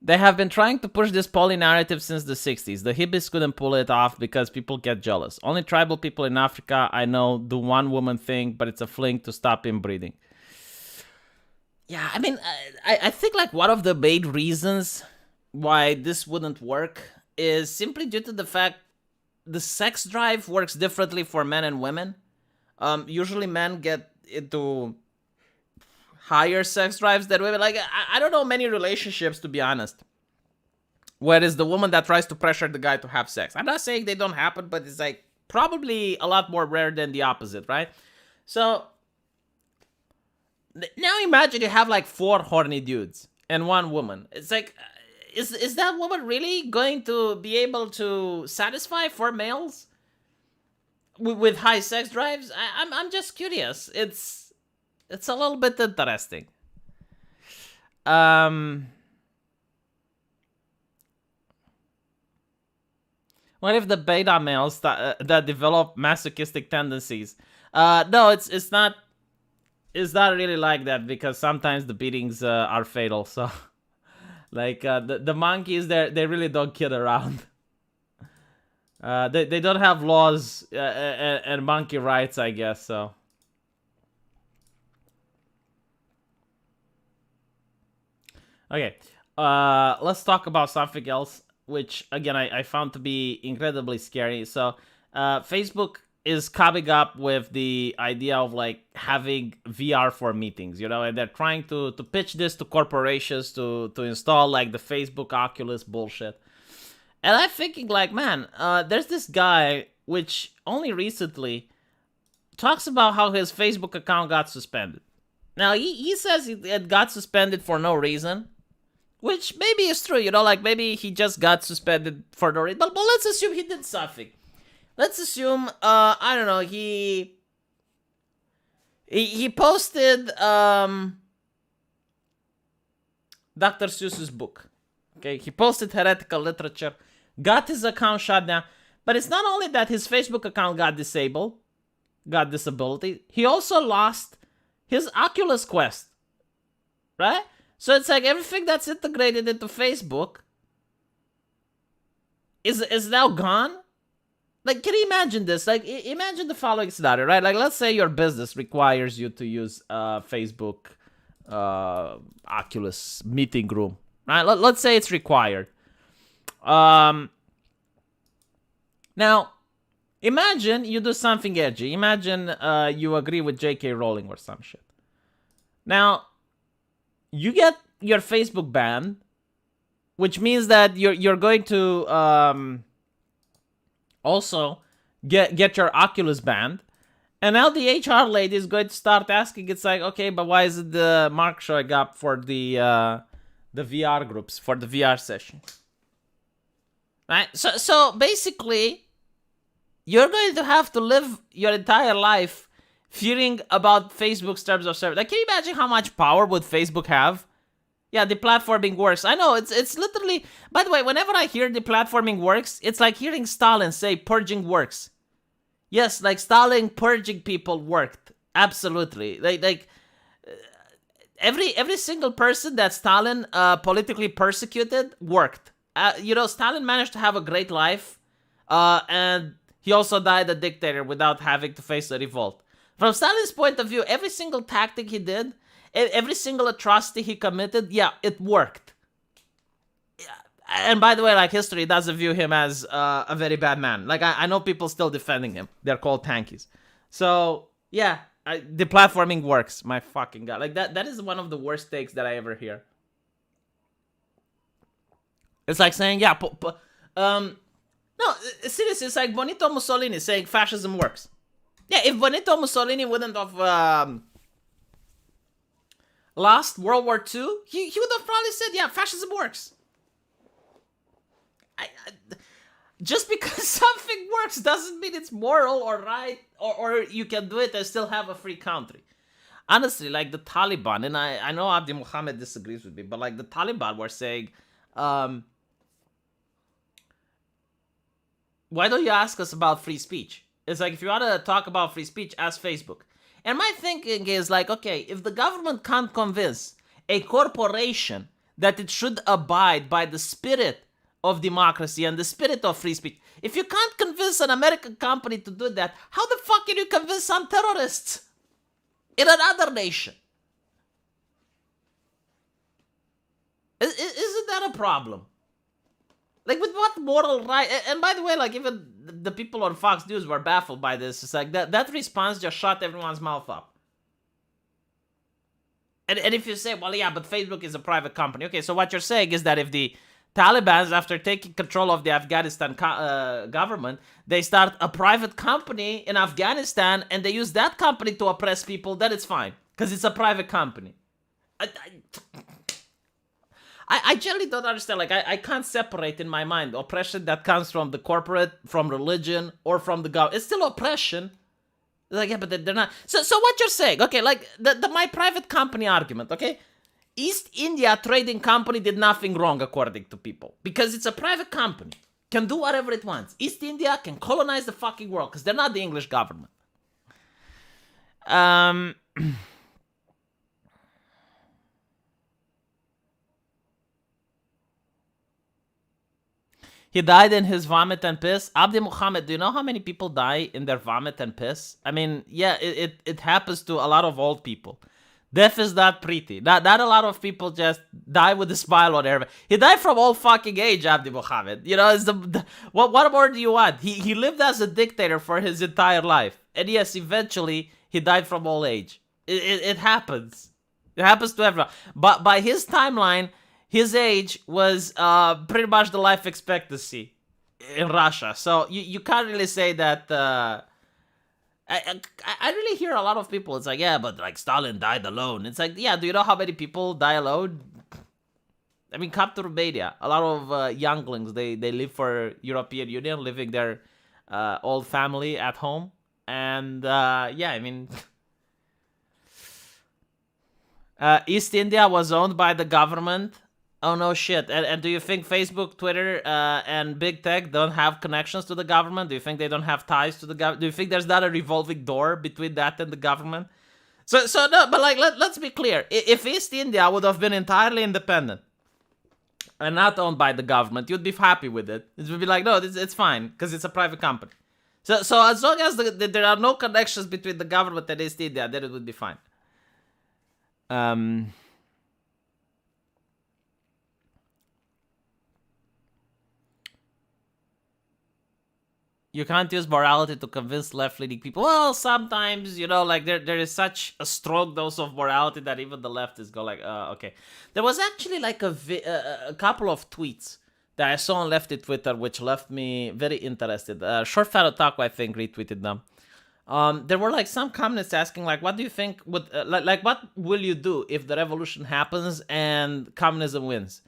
They have been trying to push this poly narrative since the 60s. The hippies couldn't pull it off because people get jealous. Only tribal people in Africa I know do one woman thing, but it's a fling to stop inbreeding. Yeah, I mean, I think like one of the main reasons why this wouldn't work is simply due to the fact the sex drive works differently for men and women. Usually men get into higher sex drives than women. Like, I don't know many relationships, to be honest, where it's the woman that tries to pressure the guy to have sex. I'm not saying they don't happen, but it's like probably a lot more rare than the opposite, right? So now imagine you have like 4 horny dudes and 1 woman. It's like, is that woman really going to be able to satisfy 4 males with high sex drives? I'm just curious. It's a little bit interesting. What if the beta males that develop masochistic tendencies? No, it's not. It's not really like that, because sometimes the beatings are fatal. So, like the monkeys, they really don't kid around. They don't have laws and monkey rights, I guess. So. Okay, let's talk about something else, which again I found to be incredibly scary. So, Facebook is coming up with the idea of like having VR for meetings, you know, and they're trying to pitch this to corporations to install like the Facebook Oculus bullshit. And I'm thinking like, man, there's this guy which only recently talks about how his Facebook account got suspended. Now he says it got suspended for no reason. Which maybe is true, you know, like maybe he just got suspended for no reason. But let's assume he did something. Let's assume, I don't know, he posted Dr. Seuss's book. Okay, he posted heretical literature, got his account shut down. But it's not only that his Facebook account got disability, he also lost his Oculus Quest, right? So it's like everything that's integrated into Facebook is now gone. Like, can you imagine this? Like, imagine the following scenario, right? Like, let's say your business requires you to use Facebook Oculus meeting room, right? Let's say it's required. Now, imagine you do something edgy. Imagine you agree with J.K. Rowling or some shit. Now, you get your Facebook banned, which means that you're going to also get your Oculus banned. And now the HR lady is going to start asking, it's like, okay, but why is it the mark showing up for the VR groups, for the VR session? Right? So basically, you're going to have to live your entire life fearing about Facebook's terms of service. Like, can you imagine how much power would Facebook have? Yeah, the platforming works. I know, it's literally... By the way, whenever I hear the platforming works, it's like hearing Stalin say purging works. Yes, like Stalin purging people worked. Absolutely. Like every single person that Stalin politically persecuted worked. You know, Stalin managed to have a great life, and he also died a dictator without having to face a revolt. From Stalin's point of view, every single tactic he did, every single atrocity he committed, yeah, it worked. And by the way, like, history doesn't view him as a very bad man. Like, I know people still defending him. They're called tankies. So, yeah, the platforming works. My fucking God. Like, that is one of the worst takes that I ever hear. It's like saying, yeah, no, seriously, it's like Benito Mussolini saying fascism works. Yeah, if Benito Mussolini wouldn't have lost World War II, he would have probably said, yeah, fascism works. Just because something works doesn't mean it's moral or right, or you can do it and still have a free country. Honestly, like the Taliban, and I know Abdi Muhammad disagrees with me, but like the Taliban were saying, why don't you ask us about free speech? It's like, if you want to talk about free speech, ask Facebook. And my thinking is like, okay, if the government can't convince a corporation that it should abide by the spirit of democracy and the spirit of free speech, if you can't convince an American company to do that, how the fuck can you convince some terrorists in another nation? Isn't that a problem? Like, with what moral right? And by the way, like, even the people on Fox News were baffled by this. It's like, that response just shut everyone's mouth up. And if you say, well, yeah, but Facebook is a private company. Okay, so what you're saying is that if the Taliban, after taking control of the Afghanistan government, they start a private company in Afghanistan and they use that company to oppress people, then it's fine. Because it's a private company. I generally don't understand. Like, I can't separate in my mind oppression that comes from the corporate, from religion, or from the government. It's still oppression. Like, yeah, but they're not. So what you're saying, okay, like, the my private company argument, okay? East India Trading Company did nothing wrong, according to people. Because it's a private company. Can do whatever it wants. East India can colonize the fucking world, because they're not the English government. He died in his vomit and piss. Abdi Muhammad, do you know how many people die in their vomit and piss? I mean, yeah, it happens to a lot of old people. Death is not pretty. Not a lot of people just die with a smile on their face. He died from old fucking age, Abdi Muhammad. You know, it's what more do you want? He lived as a dictator for his entire life. And yes, eventually, he died from old age. It happens. It happens to everyone. But by his timeline, his age was pretty much the life expectancy in Russia. So you can't really say that... I really hear a lot of people, it's like, yeah, but like Stalin died alone. It's like, yeah, do you know how many people die alone? I mean, come to Romania. A lot of younglings, they live for European Union, leaving their old family at home. And yeah, I mean... East India was owned by the government. Oh, no shit. And do you think Facebook, Twitter, and Big Tech don't have connections to the government? Do you think they don't have ties to the government? Do you think there's not a revolving door between that and the government? So no, but like, let's be clear. If East India would have been entirely independent and not owned by the government, you'd be happy with it. It would be like, no, it's fine, because it's a private company. So as long as there are no connections between the government and East India, then it would be fine. You can't use morality to convince left-leaning people. Well, sometimes, you know, like, there is such a strong dose of morality that even the leftists go like, okay. There was actually like a couple of tweets that I saw on lefty Twitter which left me very interested. Short Fat Otaku, I think, retweeted them. There were like some communists asking, like, what do you think would, like, what will you do if the revolution happens and communism wins?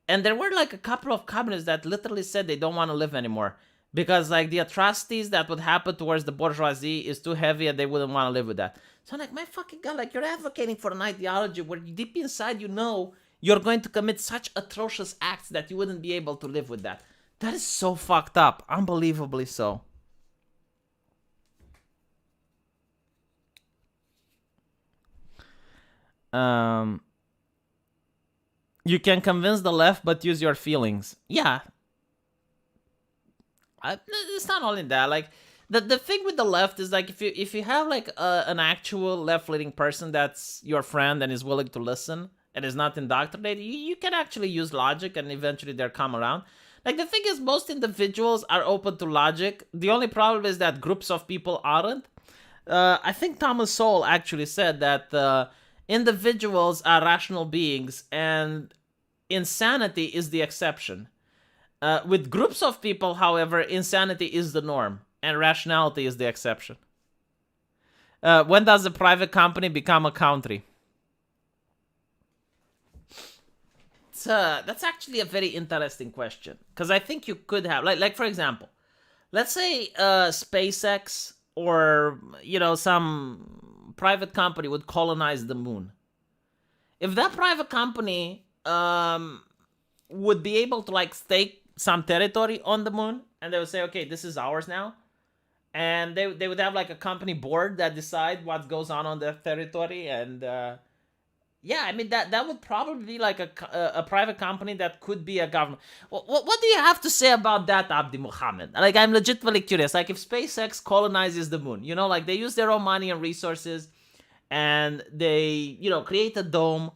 And there were like a couple of communists that literally said they don't want to live anymore. Because, like, the atrocities that would happen towards the bourgeoisie is too heavy and they wouldn't want to live with that. So I'm like, my fucking God, like, you're advocating for an ideology where deep inside you know you're going to commit such atrocious acts that you wouldn't be able to live with that. That is so fucked up. Unbelievably so. You can convince the left but use your feelings. Yeah. It's not only that, like, the thing with the left is, like, if you have like an actual left-leaning person that's your friend and is willing to listen and is not indoctrinated, you can actually use logic and eventually they'll come around. Like, the thing is, most individuals are open to logic. The only problem is that groups of people aren't. I think Thomas Sowell actually said that individuals are rational beings and insanity is the exception. With groups of people, however, insanity is the norm, and rationality is the exception. When does a private company become a country? That's actually a very interesting question, because I think you could have, like for example, let's say SpaceX or, you know, some private company would colonize the moon. If that private company would be able to, like, stake some territory on the moon, and they would say, okay, this is ours now. And they would have like a company board that decide what goes on their territory. And yeah, I mean, that would probably be like a private company that could be a government. What do you have to say about that, Abdi Muhammad? Like, I'm legitimately curious. Like, if SpaceX colonizes the moon, you know, like they use their own money and resources, and they, you know, create a dome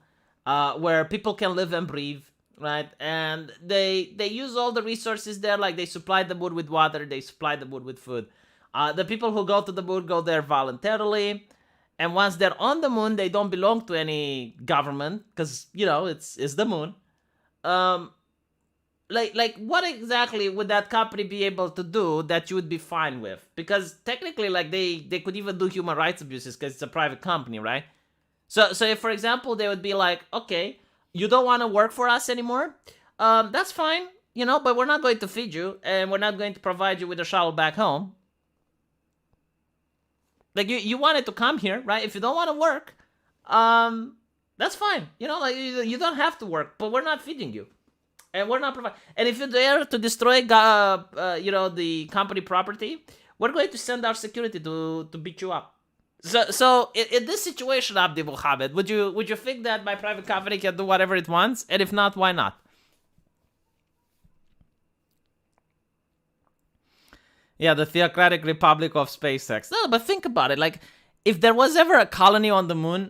where people can live and breathe, right? And they use all the resources there. Like, they supply the moon with water, they supply the moon with food. The people who go to the moon go there voluntarily, and once they're on the moon, they don't belong to any government because, you know, it's the moon. Um, like what exactly would that company be able to do that you would be fine with? Because technically, like they could even do human rights abuses because it's a private company, right? So if, for example, they would be like, okay, you don't want to work for us anymore, that's fine, you know, but we're not going to feed you and we're not going to provide you with a shuttle back home. Like, you wanted to come here, right? If you don't want to work, that's fine. You know, like, you don't have to work, but we're not feeding you. And we're not providing. And if you dare to destroy, you know, the company property, we're going to send our security to beat you up. So in this situation, Abdi Muhammad, would you think that my private company can do whatever it wants? And if not, why not? Yeah, the theocratic republic of SpaceX. No, but think about it. Like, if there was ever a colony on the moon,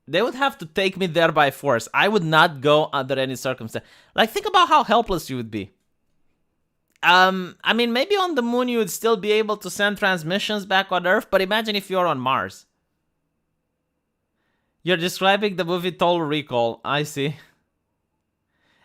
they would have to take me there by force. I would not go under any circumstance. Like, think about how helpless you would be. I mean, maybe on the moon you would still be able to send transmissions back on Earth, but imagine if you're on Mars. You're describing the movie Total Recall. I see.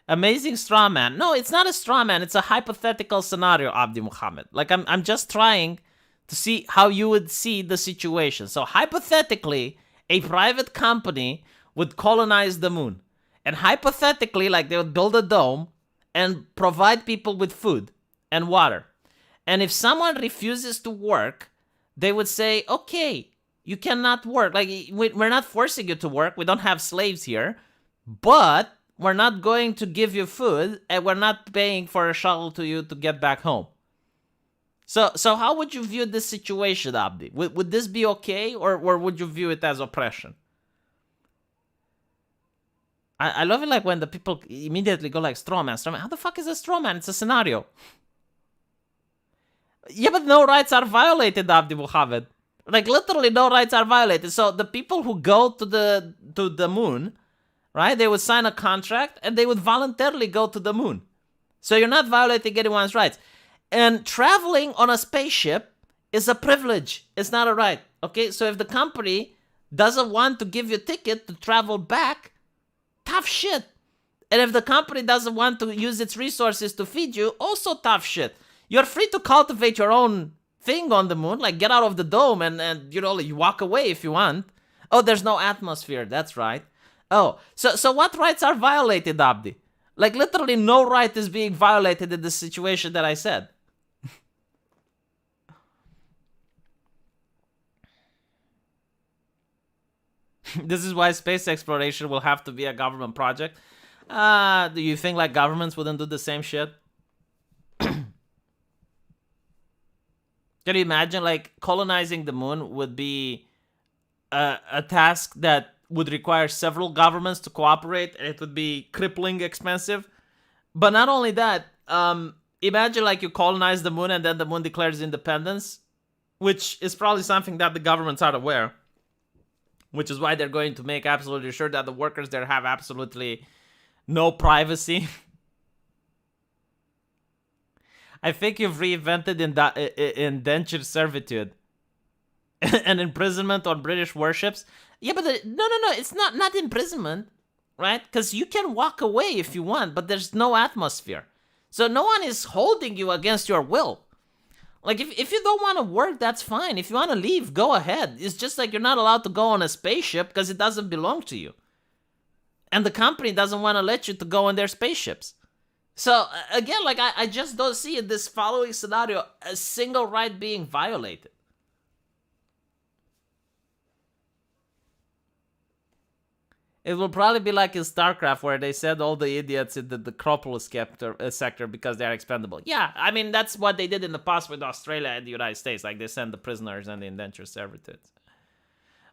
Amazing straw man. No, it's not a straw man. It's a hypothetical scenario, Abdi Muhammad. Like, I'm just trying to see how you would see the situation. So hypothetically, a private company would colonize the moon. And hypothetically, like, they would build a dome and provide people with food and water. And if someone refuses to work, they would say, okay, you cannot work. Like, we're not forcing you to work. We don't have slaves here. But we're not going to give you food, and we're not paying for a shuttle to you to get back home. So how would you view this situation, Abdi? Would this be okay, or would you view it as oppression? I love it, like, when the people immediately go like, straw man. How the fuck is a straw man? It's a scenario. Yeah, but no rights are violated, Abdi Muhammad. Like, literally no rights are violated. So the people who go to the moon, right, they would sign a contract and they would voluntarily go to the moon. So you're not violating anyone's rights. And traveling on a spaceship is a privilege. It's not a right. Okay, so if the company doesn't want to give you a ticket to travel back, tough shit. And if the company doesn't want to use its resources to feed you, also tough shit. You're free to cultivate your own thing on the moon, like get out of the dome and you know, you walk away if you want. Oh, there's no atmosphere. That's right. Oh, so what rights are violated, Abdi? Like, literally no right is being violated in the situation that I said. This is why space exploration will have to be a government project. Do you think, like, governments wouldn't do the same shit? Can you imagine, like, colonizing the moon would be a task that would require several governments to cooperate, and it would be crippling expensive. But not only that, imagine, like, you colonize the moon and then the moon declares independence, which is probably something that the governments are aware, which is why they're going to make absolutely sure that the workers there have absolutely no privacy. I think you've reinvented indentured servitude and imprisonment on British warships. Yeah, but no, it's not imprisonment, right? Because you can walk away if you want, but there's no atmosphere. So no one is holding you against your will. Like, if you don't want to work, that's fine. If you want to leave, go ahead. It's just like you're not allowed to go on a spaceship because it doesn't belong to you. And the company doesn't want to let you to go on their spaceships. So, again, like, I just don't see in this following scenario a single right being violated. It will probably be like in StarCraft where they send all the idiots in the Necropolis sector because they're expendable. Yeah, I mean, that's what they did in the past with Australia and the United States. Like, they send the prisoners and the indentured servitudes.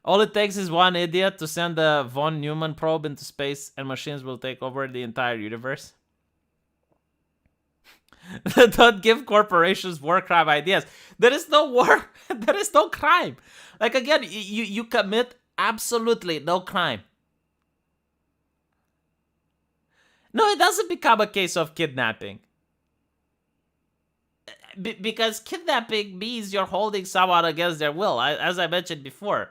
All it takes is one idiot to send a von Neumann probe into space, and machines will take over the entire universe. Don't give corporations war crime ideas. There is no war. There is no crime. Like, again, you commit absolutely no crime. No, it doesn't become a case of kidnapping. Because kidnapping means you're holding someone against their will, as I mentioned before.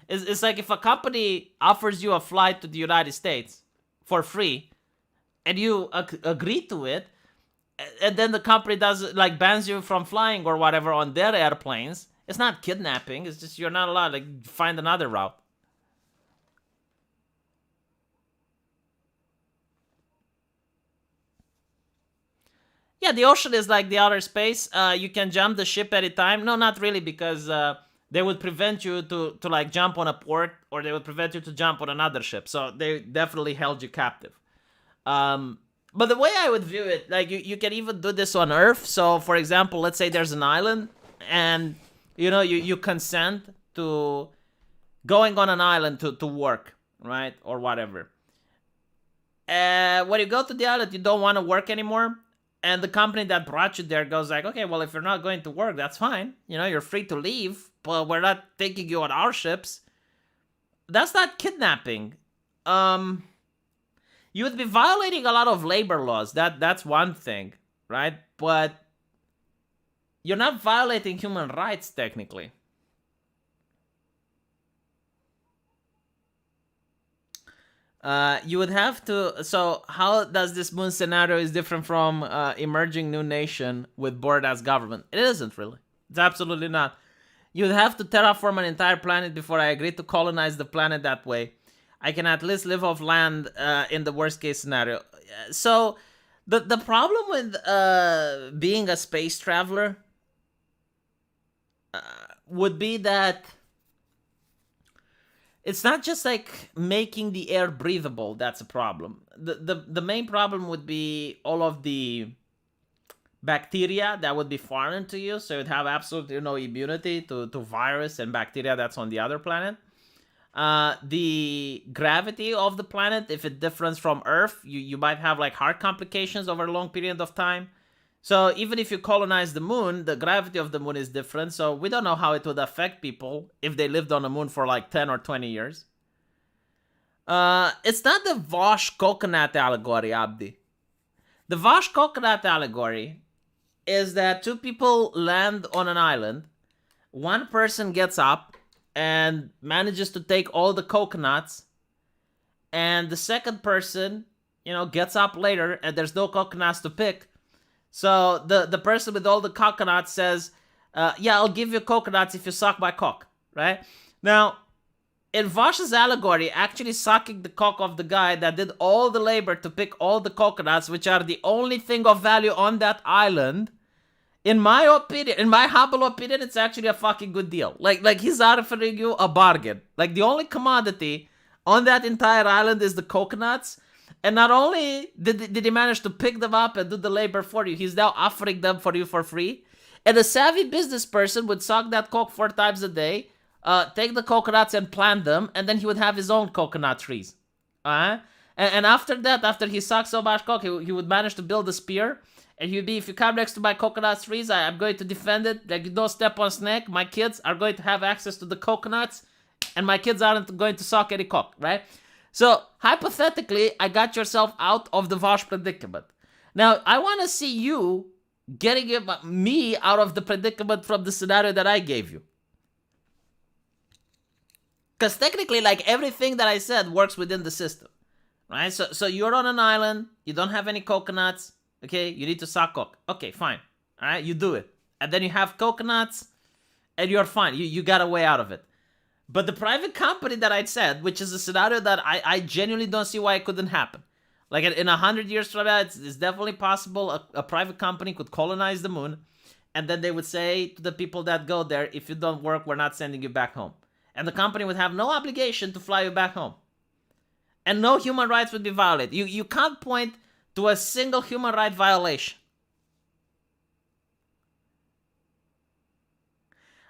It's like if a company offers you a flight to the United States for free, and you agree to it, and then the company does like bans you from flying or whatever on their airplanes. It's not kidnapping. It's just you're not allowed to find another route. Yeah, the ocean is like the outer space. You can jump the ship anytime. No, not really, because they would prevent you to like jump on a port, or they would prevent you to jump on another ship. So they definitely held you captive. But the way I would view it, like you can even do this on Earth. So for example, let's say there's an island, and you consent to going on an island to work, right? Or whatever. When you go to the island, you don't want to work anymore. And the company that brought you there goes like, okay, well, if you're not going to work, that's fine. You're free to leave, but we're not taking you on our ships. That's not kidnapping. You would be violating a lot of labor laws. That's one thing, right? But you're not violating human rights, technically. You would have to. So, how does this moon scenario is different from emerging new nation with bored-ass government? It isn't really. It's absolutely not. You'd have to terraform an entire planet before I agree to colonize the planet that way. I can at least live off land in the worst-case scenario. So, the problem with being a space traveler would be that it's not just like making the air breathable that's a problem. The main problem would be all of the bacteria that would be foreign to you, so you'd have absolutely no immunity to virus and bacteria that's on the other planet. The gravity of the planet, if it differs from Earth, you might have like heart complications over a long period of time. So even if you colonize the moon, the gravity of the moon is different. So we don't know how it would affect people if they lived on the moon for like 10 or 20 years. It's not the Vosh coconut allegory, Abdi. The Vosh coconut allegory is that two people land on an island. One person gets up and manages to take all the coconuts. And the second person, gets up later and there's no coconuts to pick. So the person with all the coconuts says, yeah, I'll give you coconuts if you suck my cock, right? Now, in Vosh's allegory, actually sucking the cock of the guy that did all the labor to pick all the coconuts, which are the only thing of value on that island, in my opinion, in my humble opinion, it's actually a fucking good deal. Like he's offering you a bargain. Like the only commodity on that entire island is the coconuts. And not only did he manage to pick them up and do the labor for you, he's now offering them for you for free. And a savvy business person would suck that coke 4 times a day, take the coconuts and plant them, and then he would have his own coconut trees. And after that, after he sucked so much coke, he would manage to build a spear. And he'd be, if you come next to my coconut trees, I'm going to defend it. Like, you don't step on snake. My kids are going to have access to the coconuts, and my kids aren't going to suck any cock, right? So, hypothetically, I got yourself out of the Vosh predicament. Now, I want to see you getting me out of the predicament from the scenario that I gave you. Because technically, like, everything that I said works within the system, right? So you're on an island, you don't have any coconuts, okay? You need to suck cock. Okay, fine. All right, you do it. And then you have coconuts, and you're fine. You got a way out of it. But the private company that I said, which is a scenario that I genuinely don't see why it couldn't happen. Like in 100 years from now, it's definitely possible a private company could colonize the moon. And then they would say to the people that go there, if you don't work, we're not sending you back home. And the company would have no obligation to fly you back home. and no human rights would be violated. You can't point to a single human right violation.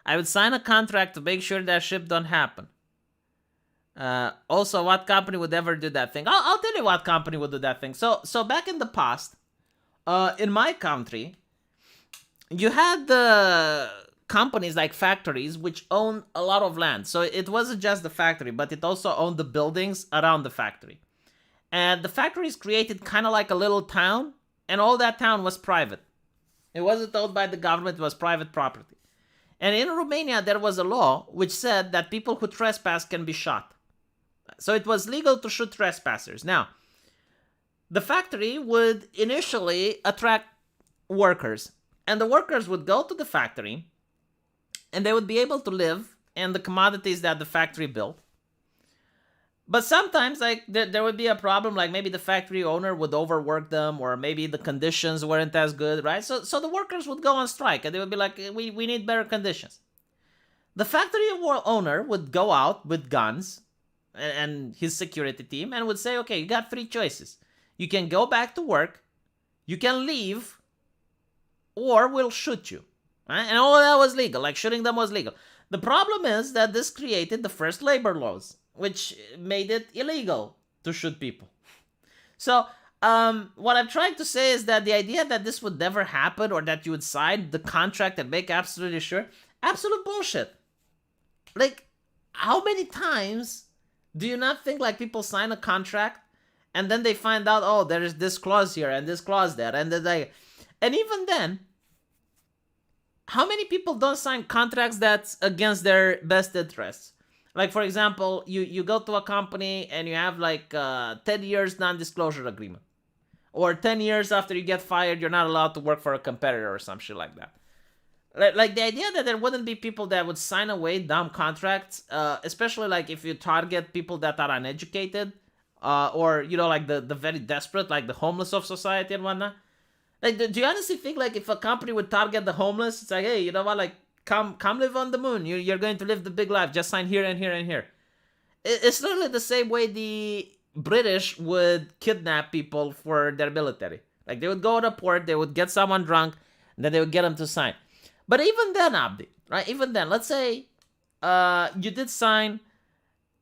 I would sign a contract to make sure that shit don't happen. Also, what company would ever do that thing? I'll tell you what company would do that thing. So back in the past, in my country, you had the companies like factories which own a lot of land. So it wasn't just the factory, but it also owned the buildings around the factory. And the factories created kind of like a little town, and all that town was private. It wasn't owned by the government, it was private property. And in Romania, there was a law which said that people who trespass can be shot. So it was legal to shoot trespassers. Now, the factory would initially attract workers, and the workers would go to the factory, and they would be able to live in the commodities that the factory built. But sometimes, like, there would be a problem, like maybe the factory owner would overwork them, or maybe the conditions weren't as good, right? So the workers would go on strike, and they would be like, we need better conditions. The factory owner would go out with guns and his security team and would say, okay, you got three choices. You can go back to work, you can leave, or we'll shoot you. Right? And all that was legal, like shooting them was legal. The problem is that this created the first labor laws, which made it illegal to shoot people. So, what I'm trying to say is that the idea that this would never happen, or that you would sign the contract and make absolutely sure, absolute bullshit. Like, how many times do you not think like people sign a contract and then they find out, oh, there is this clause here and this clause there, and then and even then, how many people don't sign contracts that's against their best interests? Like, for example, you go to a company and you have like 10 years non-disclosure agreement. Or 10 years after you get fired, you're not allowed to work for a competitor or some shit like that. Like the idea that there wouldn't be people that would sign away dumb contracts, especially like if you target people that are uneducated, or, you know, like the very desperate, like the homeless of society and whatnot. Like, do you honestly think, like, if a company would target the homeless, it's like, hey, you know what, like, come live on the moon. You're going to live the big life. Just sign here and here and here. It's literally the same way the British would kidnap people for their military. Like, they would go to a port, they would get someone drunk, and then they would get them to sign. But even then, Abdi, right? Even then, let's say you did sign.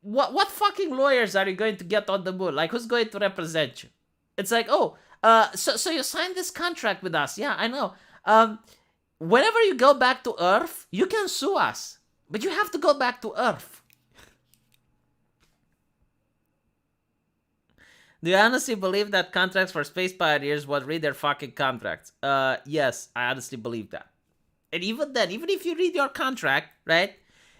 What fucking lawyers are you going to get on the moon? Like, who's going to represent you? It's like, oh, so you signed this contract with us. Yeah, I know. Whenever you go back to Earth, you can sue us. But you have to go back to Earth. Do you honestly believe that contracts for space pioneers would read their fucking contracts? Yes, I honestly believe that. And even then, even if you read your contract, right?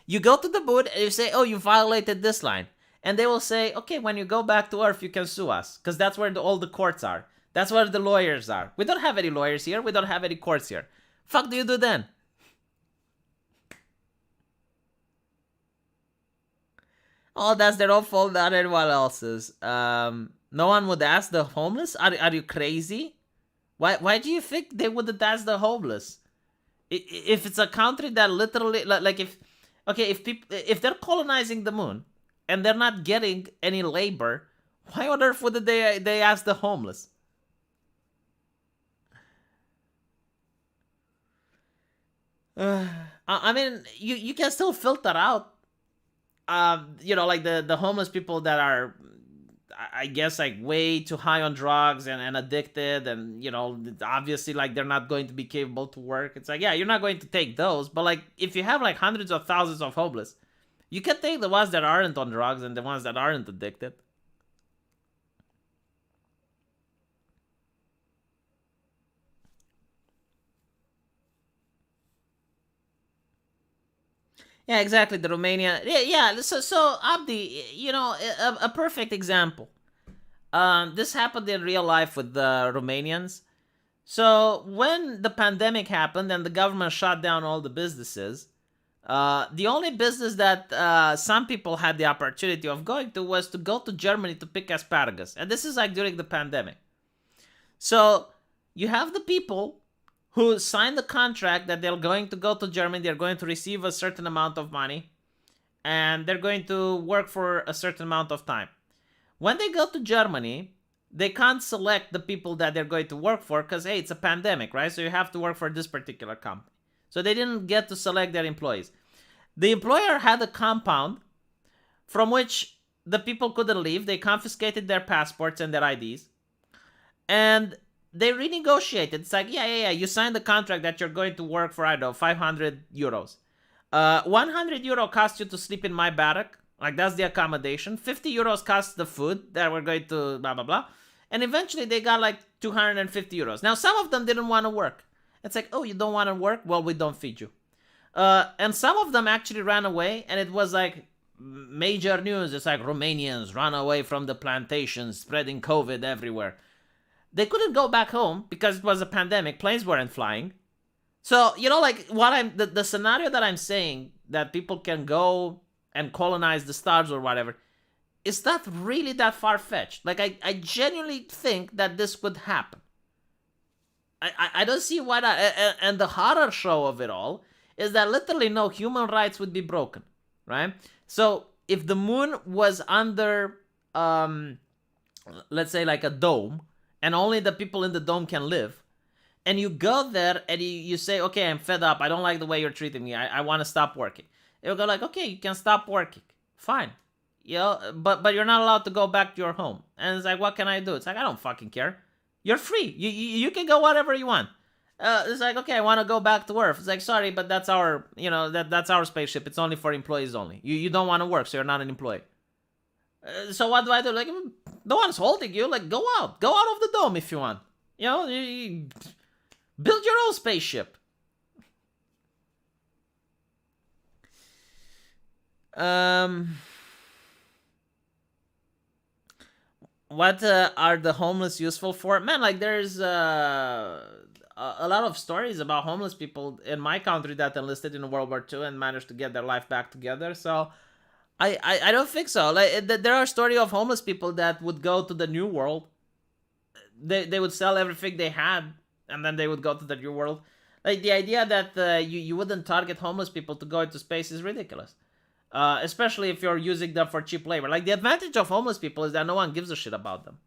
You go to the moon and you say, oh, you violated this line. And they will say, okay, when you go back to Earth, you can sue us. Because that's where all the courts are. That's where the lawyers are. We don't have any lawyers here. We don't have any courts here. Fuck do you do then? Oh, that's their own fault, not anyone else's. No one would ask the homeless? Are you crazy? Why do you think they wouldn't ask the homeless? If it's a country that literally, like if they're colonizing the moon and they're not getting any labor, why on earth would they ask the homeless? I mean, you can still filter out, you know, like the homeless people that are, I guess, like way too high on drugs and addicted, and, you know, obviously, like, they're not going to be capable to work. It's like, yeah, you're not going to take those, but like, if you have like hundreds of thousands of homeless, you can take the ones that aren't on drugs and the ones that aren't addicted. Yeah, exactly. The Romania. Yeah. So Abdi, you know, a perfect example. This happened in real life with the Romanians. So when the pandemic happened and the government shut down all the businesses, the only business that some people had the opportunity of going to was to go to Germany to pick asparagus, and this is like during the pandemic. So you have the people who signed the contract that they're going to go to Germany, they're going to receive a certain amount of money, and they're going to work for a certain amount of time. When they go to Germany, they can't select the people that they're going to work for because, hey, it's a pandemic, right? So you have to work for this particular company. So they didn't get to select their employees. The employer had a compound from which the people couldn't leave. They confiscated their passports and their IDs. And they renegotiated. It's like, yeah. You signed the contract that you're going to work for, I don't know, 500 euros. 100 euro costs you to sleep in my barrack. Like, that's the accommodation. 50 euros costs the food that we're going to blah, blah, blah. And eventually they got like 250 euros. Now, some of them didn't want to work. It's like, oh, you don't want to work? Well, we don't feed you. And some of them actually ran away, and it was like major news. It's like Romanians run away from the plantations, spreading COVID everywhere. They couldn't go back home because it was a pandemic. Planes weren't flying. So, like what the scenario that I'm saying, that people can go and colonize the stars or whatever, is not really that far-fetched. Like, I genuinely think that this could happen. I don't see why not. And the horror show of it all is that literally no human rights would be broken, right? So if the moon was under, let's say like a dome, and only the people in the dome can live, and you go there and you say, okay, I'm fed up. I don't like the way you're treating me. I want to stop working. They'll go like, okay, you can stop working. Fine. But you're not allowed to go back to your home. And it's like, what can I do? It's like, I don't fucking care. You're free. You can go whatever you want. It's like, okay, I want to go back to Earth. It's like, sorry, but that's our, that's our spaceship. It's only for employees only. You don't want to work, so you're not an employee. So what do I do? Like, no one's holding you. Like, go out of the dome if you want. You build your own spaceship. What are the homeless useful for? Man, like there's a lot of stories about homeless people in my country that enlisted in World War II and managed to get their life back together. So I don't think so. Like there are stories of homeless people that would go to the New World. They would sell everything they had, and then they would go to the New World. Like the idea that you wouldn't target homeless people to go into space is ridiculous. Especially if you're using them for cheap labor. Like the advantage of homeless people is that no one gives a shit about them.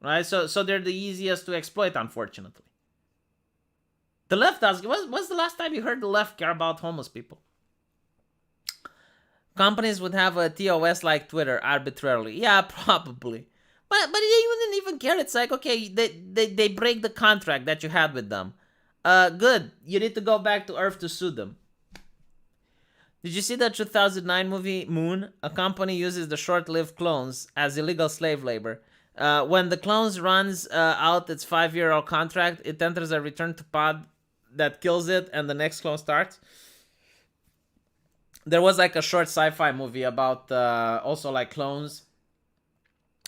Right? So they're the easiest to exploit, unfortunately. The left does. When's the last time you heard the left care about homeless people? Companies would have a TOS like Twitter arbitrarily. Yeah, probably. But you wouldn't even care. It's like, okay, they break the contract that you had with them. Good. You need to go back to Earth to sue them. Did you see the 2009 movie Moon? A company uses the short-lived clones as illegal slave labor. When the clones runs out its 5-year-old contract, it enters a return to pod that kills it, and the next clone starts. There was like a short sci-fi movie about also like clones,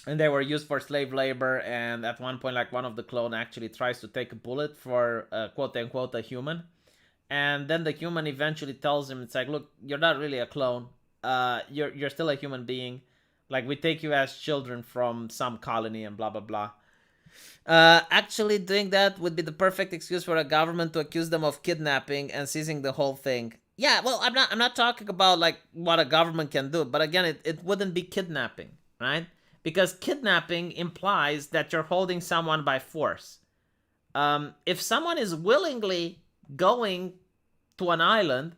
and they were used for slave labor, and at one point like one of the clone actually tries to take a bullet for quote-unquote a human. And then the human eventually tells him, it's like, look, you're not really a clone. You're still a human being. Like, we take you as children from some colony and blah, blah, blah. Actually doing that would be the perfect excuse for a government to accuse them of kidnapping and seizing the whole thing. Yeah, well, I'm not talking about, like, what a government can do. But again, it wouldn't be kidnapping, right? Because kidnapping implies that you're holding someone by force. If someone is willingly going to an island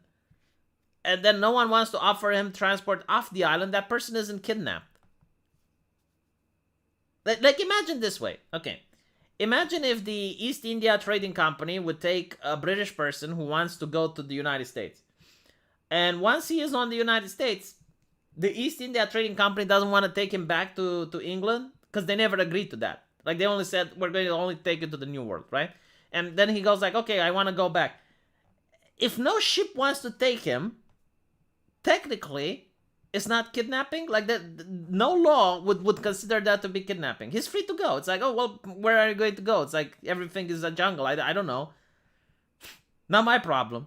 and then no one wants to offer him transport off the island, that person isn't kidnapped. Like imagine this way. Okay, imagine if the East India Trading Company would take a British person who wants to go to the United States, and once he is on the United States, the East India Trading Company doesn't want to take him back to England because they never agreed to that. Like they only said, we're going to only take you to the New World, right? And then he goes like, okay, I want to go back. If no ship wants to take him, technically, it's not kidnapping. Like no law would consider that to be kidnapping. He's free to go. It's like, oh, well, where are you going to go? It's like everything is a jungle. I don't know. Not my problem.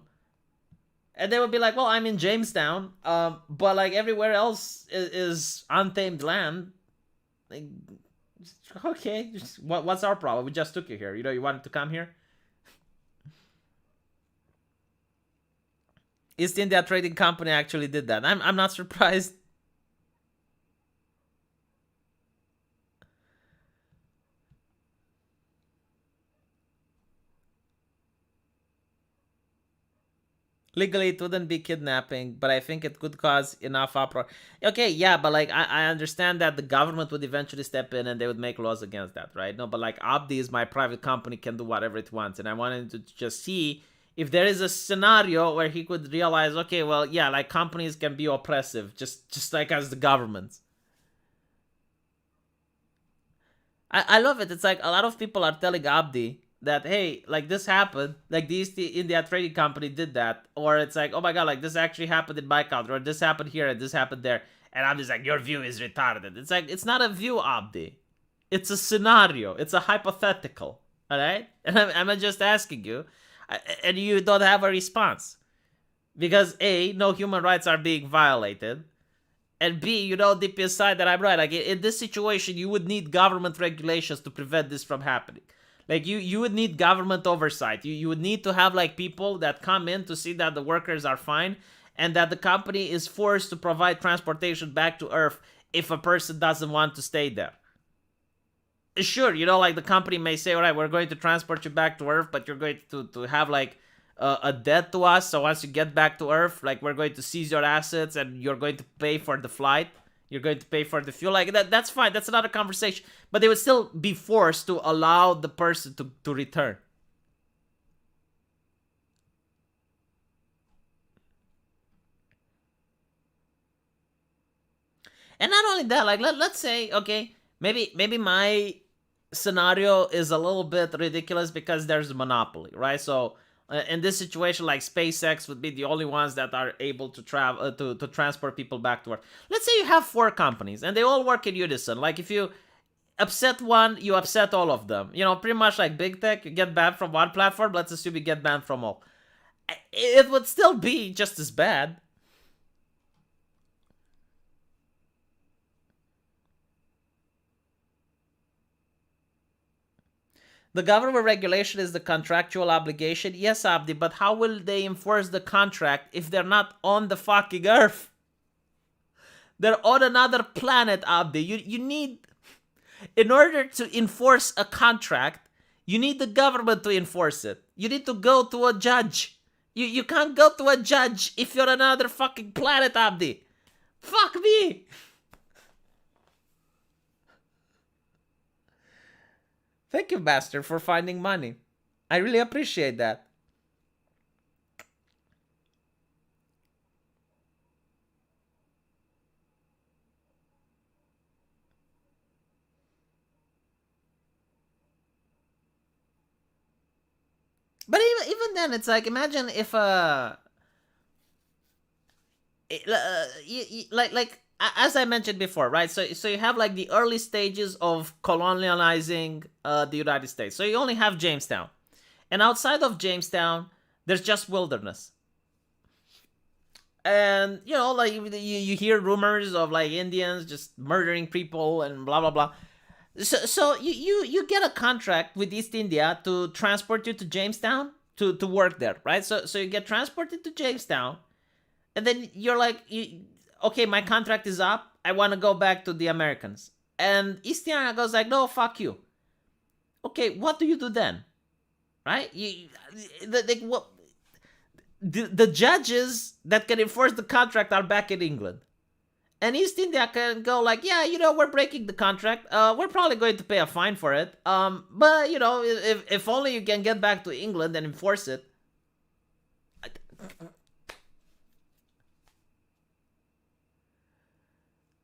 And they would be like, well, I'm in Jamestown, but like everywhere else is untamed land. Like, okay, what's our problem? We just took you here. You wanted to come here? East India Trading Company actually did that. I'm not surprised. Legally, it wouldn't be kidnapping, but I think it could cause enough uproar. Okay, yeah, but like I understand that the government would eventually step in and they would make laws against that, right? No, but like Abdi is my private company, can do whatever it wants, and I wanted to just see if there is a scenario where he could realize, okay, well, yeah, like companies can be oppressive, just like as the governments. I love it. It's like a lot of people are telling Abdi that, hey, like this happened, like the East India Trading Company did that, or it's like, oh my god, like this actually happened in my country, or this happened here and this happened there, and Abdi's like, your view is retarded. It's like, it's not a view, Abdi. It's a scenario. It's a hypothetical. All right, and I'm just asking you, and you don't have a response because A, no human rights are being violated. And B, you know deep inside that I'm right. Like in this situation, you would need government regulations to prevent this from happening. Like you would need government oversight. You would need to have like people that come in to see that the workers are fine and that the company is forced to provide transportation back to Earth if a person doesn't want to stay there. Sure, you know, like the company may say, all right, we're going to transport you back to Earth, but you're going to have like a debt to us. So once you get back to Earth, like we're going to seize your assets and you're going to pay for the flight. You're going to pay for the fuel. Like that's fine. That's another conversation. But they would still be forced to allow the person to return. And not only that, like let's say, okay, maybe my scenario is a little bit ridiculous because there's a monopoly, right? So in this situation, like SpaceX would be the only ones that are able to travel to transport people back to Earth. Let's say you have 4 companies and they all work in unison. Like if you upset one, you upset all of them. You know, pretty much like big tech, you get banned from one platform. Let's assume you get banned from all. It would still be just as bad. The government regulation is the contractual obligation. Yes, Abdi, but how will they enforce the contract if they're not on the fucking Earth? They're on another planet, Abdi. You need, in order to enforce a contract, you need the government to enforce it. You need to go to a judge. You can't go to a judge if you're on another fucking planet, Abdi. Fuck me. Thank you, Master, for finding money. I really appreciate that. But even then, it's like, imagine if like as I mentioned before, right? So you have like the early stages of colonializing the United States. So you only have Jamestown, and outside of Jamestown, there's just wilderness. And you know, like you hear rumors of like Indians just murdering people and blah blah blah. So you get a contract with East India to transport you to Jamestown to work there, right? So you get transported to Jamestown, and then you're like, okay, my contract is up. I want to go back to the Americans. And East India goes like, no, fuck you. Okay, what do you do then? Right? What? The judges that can enforce the contract are back in England. And East India can go like, yeah, you know, we're breaking the contract. We're probably going to pay a fine for it. But you know, if only you can get back to England and enforce it.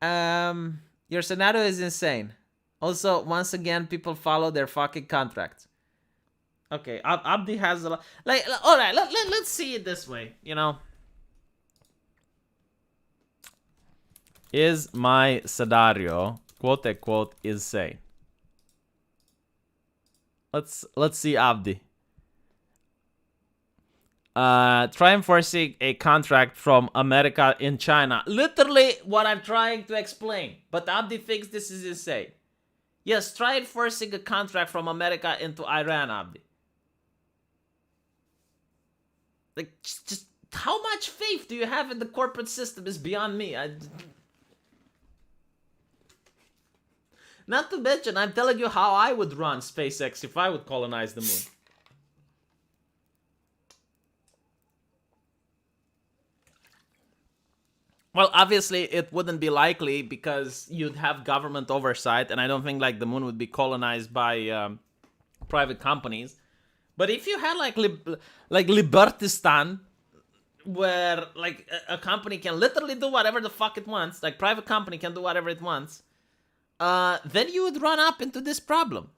Your scenario is insane. Also, once again, people follow their fucking contracts. Okay, Abdi has a lot. Like, all right, let's see it this way. You know, is my scenario quote unquote insane? Let's see, Abdi. Try enforcing a contract from America in China. Literally what I'm trying to explain. But Abdi thinks this is insane. Yes, try enforcing a contract from America into Iran, Abdi. Like, just how much faith do you have in the corporate system is beyond me. Not to mention, I'm telling you how I would run SpaceX if I would colonize the moon. Well, obviously, it wouldn't be likely because you'd have government oversight, and I don't think like the moon would be colonized by private companies. But if you had like Libertistan, where like a company can literally do whatever the fuck it wants, like private company can do whatever it wants, then you would run up into this problem.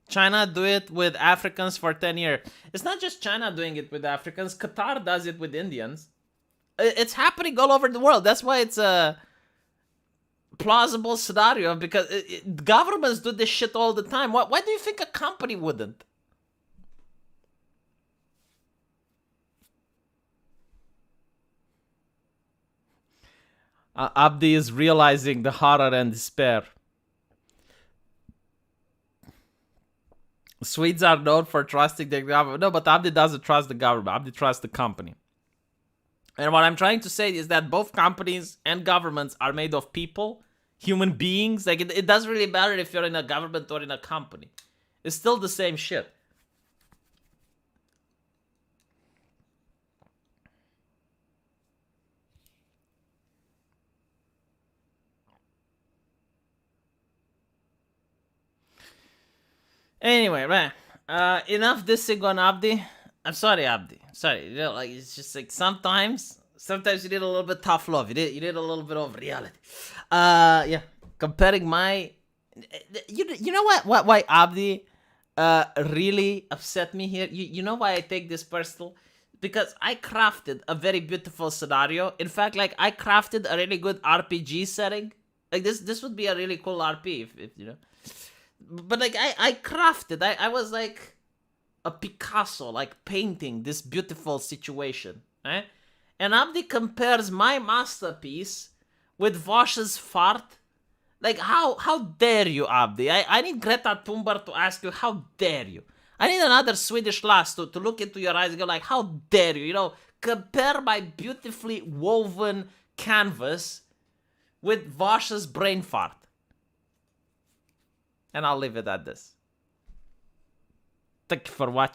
China do it with Africans for 10 years. It's not just China doing it with Africans. Qatar does it with Indians. It's happening all over the world. That's why it's a plausible scenario, because governments do this shit all the time. Why do you think a company wouldn't? Abdi is realizing the horror and despair. Swedes are known for trusting the government. No, but Abdi doesn't trust the government. Abdi trusts the company. And what I'm trying to say is that both companies and governments are made of people, human beings. Like, it doesn't really matter if you're in a government or in a company. It's still the same shit. Anyway, man. Enough dissing on Abdi. I'm sorry, Abdi. Sorry. You know, like, it's just like sometimes you need a little bit tough love. You need a little bit of reality. Yeah. Comparing my, you know what? Why Abdi really upset me here? You know why I take this personal? Because I crafted a very beautiful scenario. In fact, like, I crafted a really good RPG setting. Like, this would be a really cool RP if you know. But like, I crafted. I was like a Picasso, like painting this beautiful situation, right? And Abdi compares my masterpiece with Vosh's fart. Like, how dare you, Abdi? I need Greta Thunberg to ask you, how dare you? I need another Swedish lass to look into your eyes and go like, how dare you? You know, compare my beautifully woven canvas with Vosh's brain fart. And I'll leave it at this. Thank you for watching.